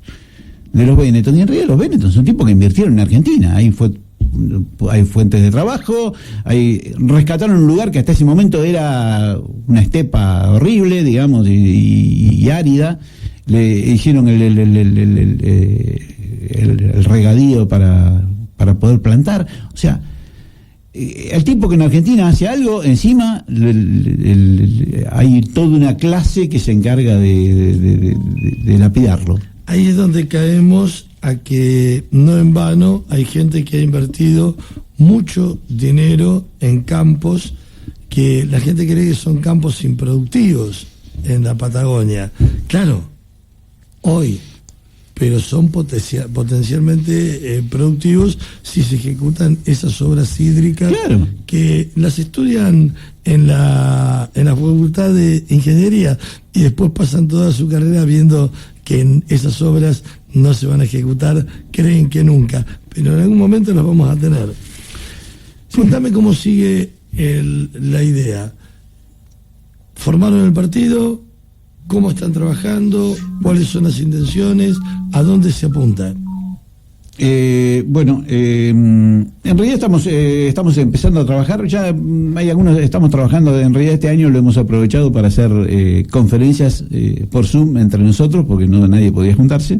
Benetton, y en realidad los Benetton son tipos que invirtieron en Argentina. Hay fuentes de trabajo, rescataron un lugar que hasta ese momento era una estepa horrible, digamos, y árida. Le hicieron el regadío para poder plantar. O sea, el tipo que en Argentina hace algo, encima hay toda una clase que se encarga de lapidarlo. Ahí es donde caemos a que no en vano hay gente que ha invertido mucho dinero en campos que la gente cree que son campos improductivos en la Patagonia. Claro, hoy pero son potencialmente productivos si se ejecutan esas obras hídricas, claro, que las estudian en la Facultad de Ingeniería y después pasan toda su carrera viendo que en esas obras no se van a ejecutar, creen que nunca, pero en algún momento las vamos a tener. Contame cómo sigue la idea. ¿Formaron el partido? ¿Cómo están trabajando? ¿Cuáles son las intenciones? ¿A dónde se apunta? En realidad estamos empezando a trabajar. Ya hay algunos, estamos trabajando. En realidad este año lo hemos aprovechado para hacer conferencias por Zoom entre nosotros, porque nadie podía juntarse.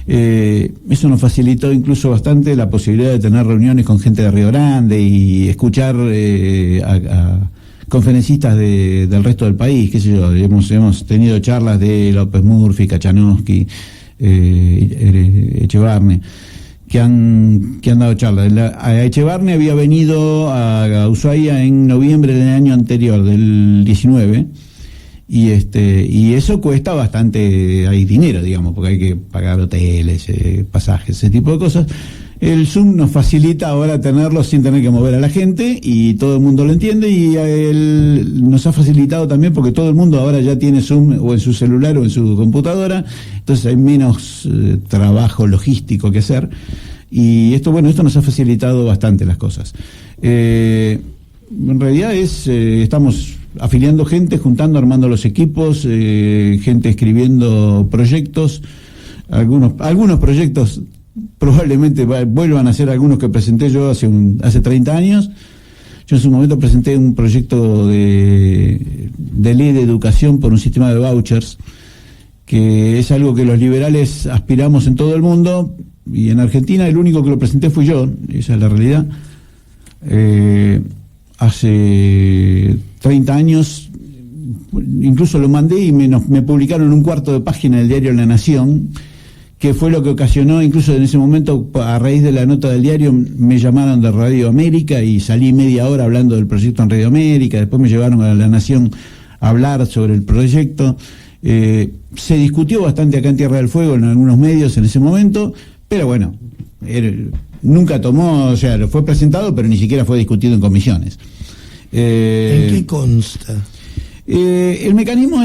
Eso nos facilitó incluso bastante la posibilidad de tener reuniones con gente de Río Grande y escuchar a conferencistas del resto del país, qué sé yo. Hemos tenido charlas de López Murphy, Kachanowski, Echevarne, que han dado charlas. A Echevarne había venido a Ushuaia en noviembre del año anterior, del 19, y eso cuesta bastante, hay dinero, digamos, porque hay que pagar hoteles, pasajes, ese tipo de cosas. El Zoom nos facilita ahora tenerlo sin tener que mover a la gente y todo el mundo lo entiende, y nos ha facilitado también porque todo el mundo ahora ya tiene Zoom o en su celular o en su computadora, entonces hay menos trabajo logístico que hacer, y esto nos ha facilitado bastante las cosas. En realidad estamos afiliando gente, juntando, armando los equipos, gente escribiendo proyectos, algunos proyectos probablemente vuelvan a ser algunos que presenté yo hace 30 años. Yo en su momento presenté un proyecto de ley de educación por un sistema de vouchers, que es algo que los liberales aspiramos en todo el mundo, y en Argentina el único que lo presenté fui yo, esa es la realidad. Hace 30 años incluso lo mandé y me publicaron un cuarto de página en el diario La Nación, que fue lo que ocasionó, incluso en ese momento, a raíz de la nota del diario, me llamaron de Radio América y salí media hora hablando del proyecto en Radio América. Después me llevaron a La Nación a hablar sobre el proyecto. Se discutió bastante acá en Tierra del Fuego en algunos medios en ese momento, pero bueno, nunca tomó, o sea, fue presentado, pero ni siquiera fue discutido en comisiones. ¿En qué consta? El mecanismo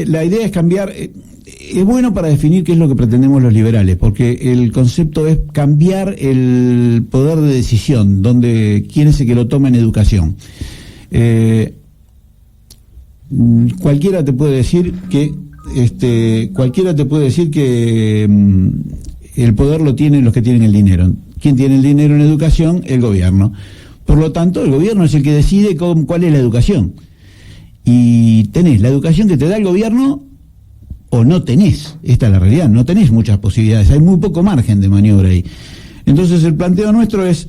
la idea es cambiar. Es bueno para definir qué es lo que pretendemos los liberales, porque el concepto es cambiar el poder de decisión, donde quién es el que lo toma en educación. Cualquiera te puede decir que el poder lo tienen los que tienen el dinero. ¿Quién tiene el dinero en educación? El gobierno. Por lo tanto, el gobierno es el que decide cuál es la educación. Y tenés la educación que te da el gobierno, o no tenés. Esta es la realidad, no tenés muchas posibilidades, hay muy poco margen de maniobra ahí. Entonces el planteo nuestro es: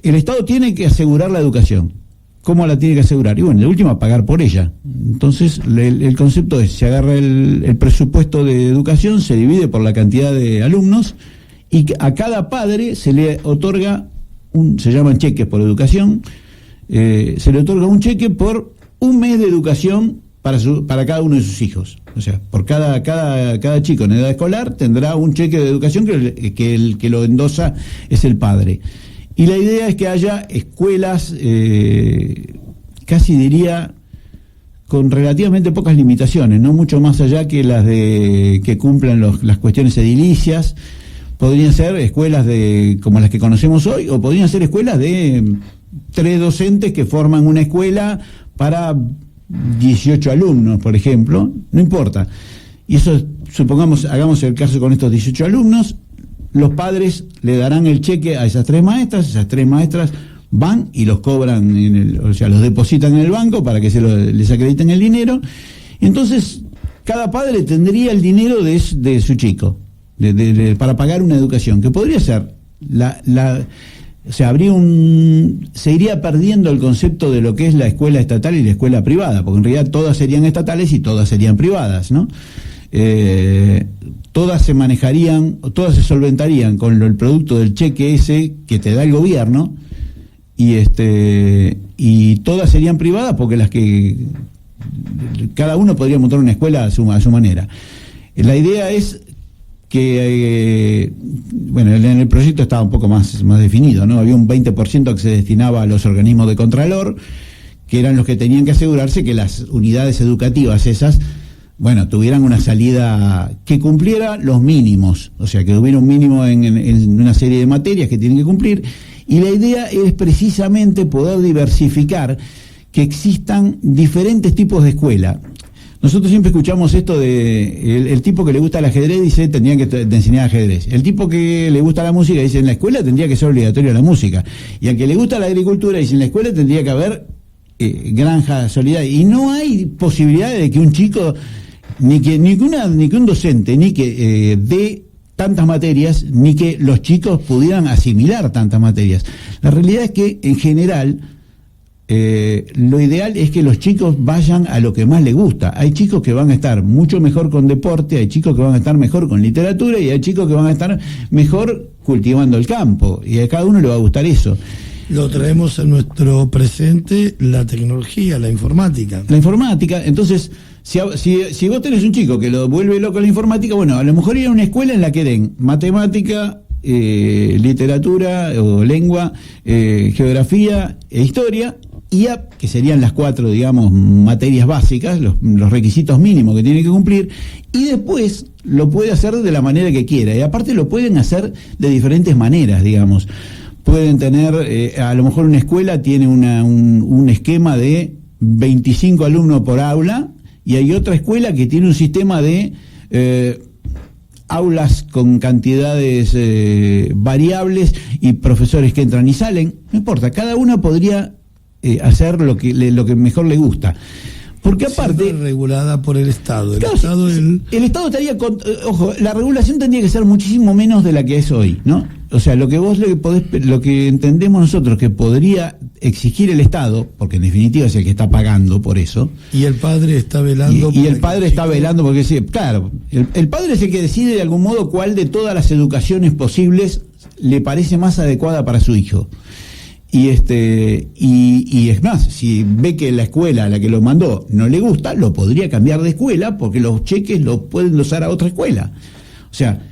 el Estado tiene que asegurar la educación. ¿Cómo la tiene que asegurar? Y bueno, de última, pagar por ella. Entonces el concepto es: se agarra el presupuesto de educación, se divide por la cantidad de alumnos, y a cada padre se le otorga se llaman cheques por educación, se le otorga un cheque por un mes de educación para cada uno de sus hijos. O sea, por cada chico en edad escolar tendrá un cheque de educación que el que lo endosa es el padre. Y la idea es que haya escuelas, casi diría, con relativamente pocas limitaciones, no mucho más allá que las que cumplan las cuestiones edilicias. Podrían ser escuelas como las que conocemos hoy, o podrían ser escuelas de 3 docentes que forman una escuela para 18 alumnos, por ejemplo, no importa. Y eso, hagamos el caso con estos 18 alumnos, los padres le darán el cheque a esas 3 maestras van y los cobran, o sea, los depositan en el banco para que les acrediten el dinero. Entonces, cada padre tendría el dinero de su chico, para pagar una educación, que podría ser o sea, se iría perdiendo el concepto de lo que es la escuela estatal y la escuela privada, porque en realidad todas serían estatales y todas serían privadas, ¿no? Todas se solventarían con el producto del cheque ese que te da el gobierno, y todas serían privadas, porque cada uno podría montar una escuela a su manera. La idea es que bueno, en el proyecto estaba un poco más definido, ¿no? Había un 20% que se destinaba a los organismos de contralor, que eran los que tenían que asegurarse que las unidades educativas esas, bueno, tuvieran una salida que cumpliera los mínimos, o sea, que hubiera un mínimo en una serie de materias que tienen que cumplir, y la idea es precisamente poder diversificar, que existan diferentes tipos de escuela. Nosotros siempre escuchamos esto de el tipo que le gusta el ajedrez dice tendría que enseñar ajedrez. El tipo que le gusta la música dice en la escuela tendría que ser obligatorio la música. Y al que le gusta la agricultura dice en la escuela tendría que haber granjas solidarias. Y no hay posibilidad de que un chico, ni que un docente, ni que dé tantas materias, ni que los chicos pudieran asimilar tantas materias. La realidad es que en general lo ideal es que los chicos vayan a lo que más les gusta. Hay chicos que van a estar mucho mejor con deporte, hay chicos que van a estar mejor con literatura y hay chicos que van a estar mejor cultivando el campo, y a cada uno le va a gustar eso. Lo traemos en nuestro presente, la tecnología, la informática. La informática, entonces, si vos tenés un chico que lo vuelve loco la informática, bueno, a lo mejor ir a una escuela en la que den matemática, literatura o lengua, geografía e historia, que serían las 4, digamos, materias básicas, los requisitos mínimos que tiene que cumplir, y después lo puede hacer de la manera que quiera, y aparte lo pueden hacer de diferentes maneras, digamos. Pueden tener, a lo mejor una escuela tiene un esquema de 25 alumnos por aula, y hay otra escuela que tiene un sistema de aulas con cantidades variables y profesores que entran y salen. No importa, cada una podría hacer lo que mejor le gusta, porque aparte siempre regulada por el Estado. El Estado estaría ojo, la regulación tendría que ser muchísimo menos de la que es hoy, ¿no? O sea, lo que entendemos nosotros que podría exigir el Estado, porque en definitiva es el que está pagando por eso, y el padre está velando y el padre está velando porque sí, claro, el padre es el que decide de algún modo cuál de todas las educaciones posibles le parece más adecuada para su hijo. Y es más, si ve que la escuela a la que lo mandó no le gusta, lo podría cambiar de escuela, porque los cheques los pueden usar a otra escuela. O sea,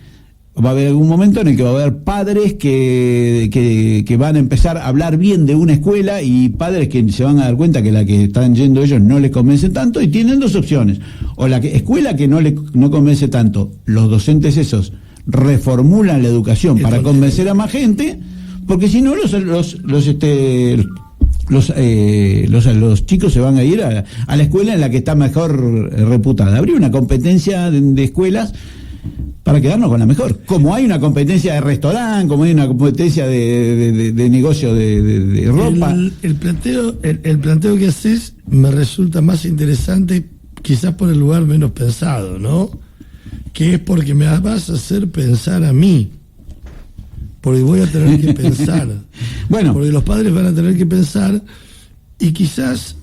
va a haber algún momento en el que va a haber padres que van a empezar a hablar bien de una escuela, y padres que se van a dar cuenta que la que están yendo ellos no les convence tanto, y tienen dos opciones: o la escuela que no convence tanto, los docentes esos reformulan la educación para convencer a más gente, porque si no los chicos se van a ir a la escuela en la que está mejor reputada. Habría una competencia de escuelas para quedarnos con la mejor, como hay una competencia de restaurante, como hay una competencia de negocio de ropa. El planteo que haces me resulta más interesante, quizás por el lugar menos pensado, ¿no? Que es porque me vas a hacer pensar a mí, porque voy a tener que pensar. Bueno, porque los padres van a tener que pensar, y quizás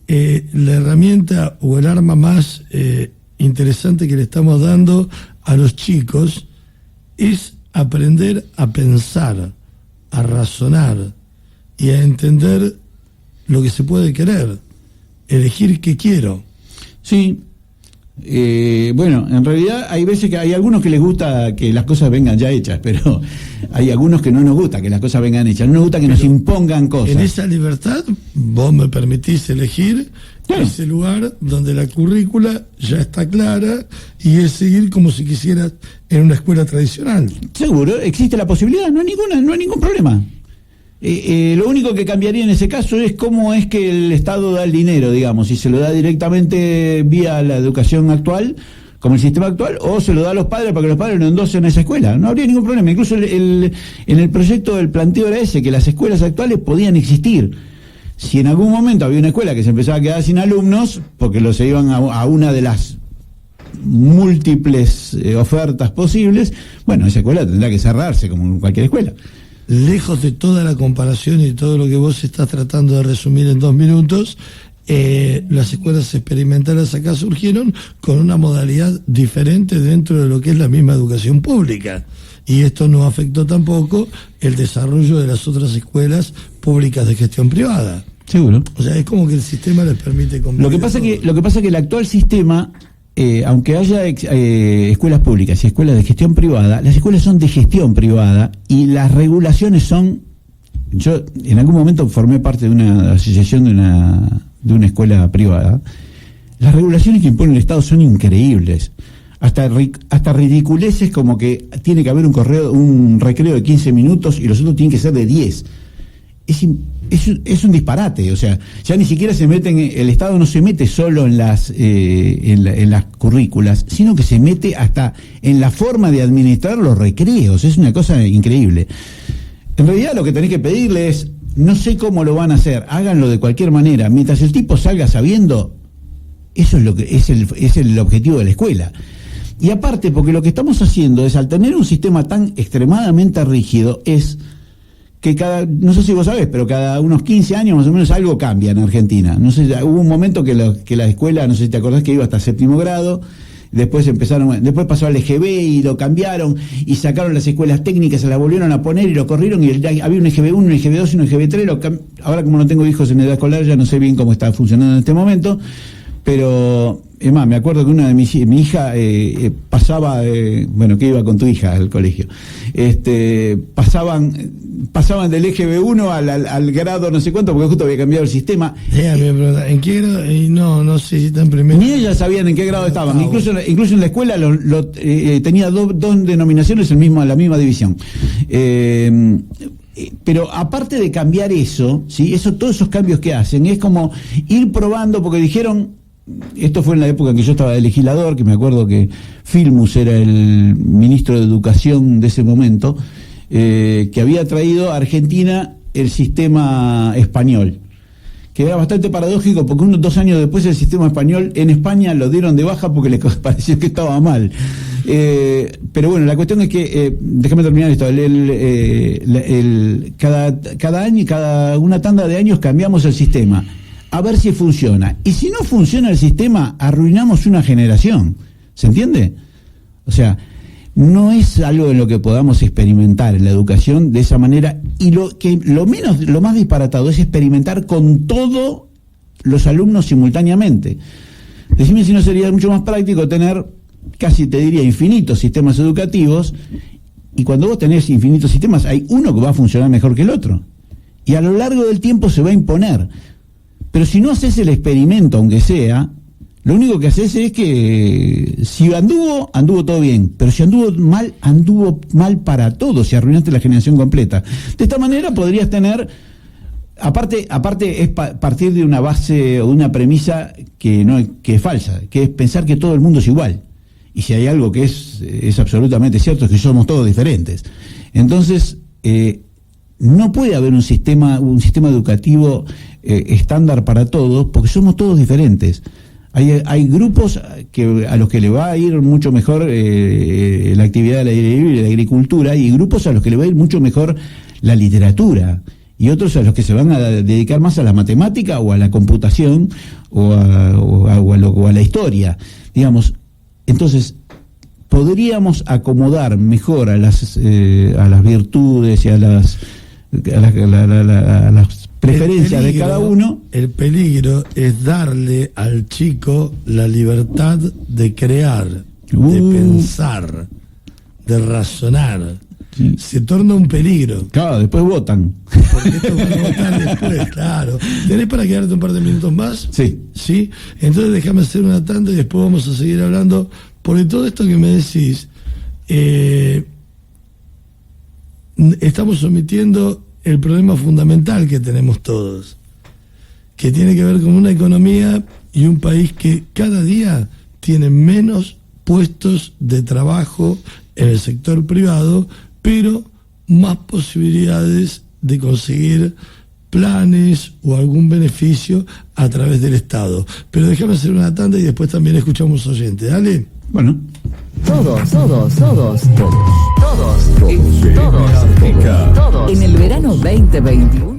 la herramienta o el arma más interesante que le estamos dando a los chicos es aprender a pensar, a razonar y a entender lo que se puede querer, elegir qué quiero. Sí. Bueno, en realidad hay veces que hay algunos que les gusta que las cosas vengan ya hechas, pero hay algunos que no nos gusta que las cosas vengan hechas, no nos gusta que nos impongan cosas. En esa libertad vos me permitís elegir ese lugar donde la currícula ya está clara, y es seguir como si quisieras en una escuela tradicional. Seguro, existe la posibilidad, no hay ningún problema. Lo único que cambiaría en ese caso es cómo es que el Estado da el dinero, digamos, si se lo da directamente vía la educación actual, como el sistema actual, o se lo da a los padres para que los padres lo endosen a esa escuela. No habría ningún problema. Incluso en el proyecto del planteo era ese, que las escuelas actuales podían existir. Si en algún momento había una escuela que se empezaba a quedar sin alumnos, porque se iban a una de las múltiples ofertas posibles, bueno, esa escuela tendrá que cerrarse como cualquier escuela. Lejos de toda la comparación y todo lo que vos estás tratando de resumir en 2 minutos, las escuelas experimentales acá surgieron con una modalidad diferente dentro de lo que es la misma educación pública, y esto no afectó tampoco el desarrollo de las otras escuelas públicas de gestión privada. Seguro. O sea, es como que el sistema les permite convivir. Lo que pasa es que el actual sistema aunque haya escuelas públicas y escuelas de gestión privada, las escuelas son de gestión privada y las regulaciones son... Yo en algún momento formé parte de una asociación de una escuela privada. Las regulaciones que impone el Estado son increíbles. Hasta ridiculeces como que tiene que haber un recreo de 15 minutos y los otros tienen que ser de 10. Es un disparate, o sea, ya ni siquiera el Estado no se mete solo en las currículas, sino que se mete hasta en la forma de administrar los recreos. Es una cosa increíble. En realidad lo que tenés que pedirle es, no sé cómo lo van a hacer, háganlo de cualquier manera, mientras el tipo salga sabiendo, eso es lo que es el objetivo de la escuela. Y aparte, porque lo que estamos haciendo es, al tener un sistema tan extremadamente rígido, es que no sé si vos sabés, pero cada unos 15 años más o menos algo cambia en Argentina. No sé, hubo un momento que la escuela, no sé si te acordás, que iba hasta 7º grado, después pasó al EGB y lo cambiaron, y sacaron las escuelas técnicas, se las volvieron a poner y lo corrieron, y había un EGB 1, un EGB 2 y un EGB 3, ahora como no tengo hijos en edad escolar, ya no sé bien cómo está funcionando en este momento, pero... Es más, me acuerdo que mi hija pasaba, que iba con tu hija al colegio, pasaban del EGB1 al grado no sé cuánto, porque justo había cambiado el sistema. ¿En qué grado? No sé si está en primero. Ni ellas sabían en qué grado estaban. Incluso en la escuela tenía dos denominaciones en la misma división. Pero aparte de cambiar eso, ¿sí? Todos esos cambios que hacen, es como ir probando, porque dijeron... Esto fue en la época en que yo estaba de legislador, que me acuerdo que Filmus era el ministro de Educación de ese momento, que había traído a Argentina el sistema español, que era bastante paradójico, porque 2 años después el sistema español en España lo dieron de baja porque les pareció que estaba mal. Pero bueno, la cuestión es que, déjame terminar esto, cada año, cada una tanda de años cambiamos el sistema, a ver si funciona. Y si no funciona el sistema, arruinamos una generación. ¿Se entiende? O sea, no es algo en lo que podamos experimentar en la educación de esa manera, y lo más disparatado es experimentar con todos los alumnos simultáneamente. Decime si no sería mucho más práctico tener, casi te diría, infinitos sistemas educativos, y cuando vos tenés infinitos sistemas, hay uno que va a funcionar mejor que el otro. Y a lo largo del tiempo se va a imponer. Pero si no haces el experimento, aunque sea, lo único que haces es que si anduvo todo bien, pero si anduvo mal para todos, si arruinaste la generación completa. De esta manera podrías tener, aparte es partir de una base o una premisa que es falsa, que es pensar que todo el mundo es igual. Y si hay algo que es absolutamente cierto, es que somos todos diferentes. Entonces, no puede haber un sistema educativo estándar para todos, porque somos todos diferentes. Hay grupos a los que le va a ir mucho mejor la actividad del aire libre y la agricultura, y grupos a los que le va a ir mucho mejor la literatura, y otros a los que se van a dedicar más a la matemática o a la computación o a la historia, digamos. Entonces, podríamos acomodar mejor a las virtudes y a las preferencias de cada uno. El peligro es darle al chico la libertad de crear, de pensar, de razonar. Sí. Se torna un peligro. Claro, después votan. Porque esto van a votar después, claro. ¿Tenés para quedarte un par de minutos más? Sí. ¿Sí? Entonces déjame hacer una tanda y después vamos a seguir hablando, porque todo esto que me decís, estamos omitiendo el problema fundamental que tenemos todos, que tiene que ver con una economía y un país que cada día tiene menos puestos de trabajo en el sector privado, pero más posibilidades de conseguir planes o algún beneficio a través del Estado. Pero déjame hacer una tanda y después también escuchamos oyentes. Dale. Bueno. Todos. En el verano 2021.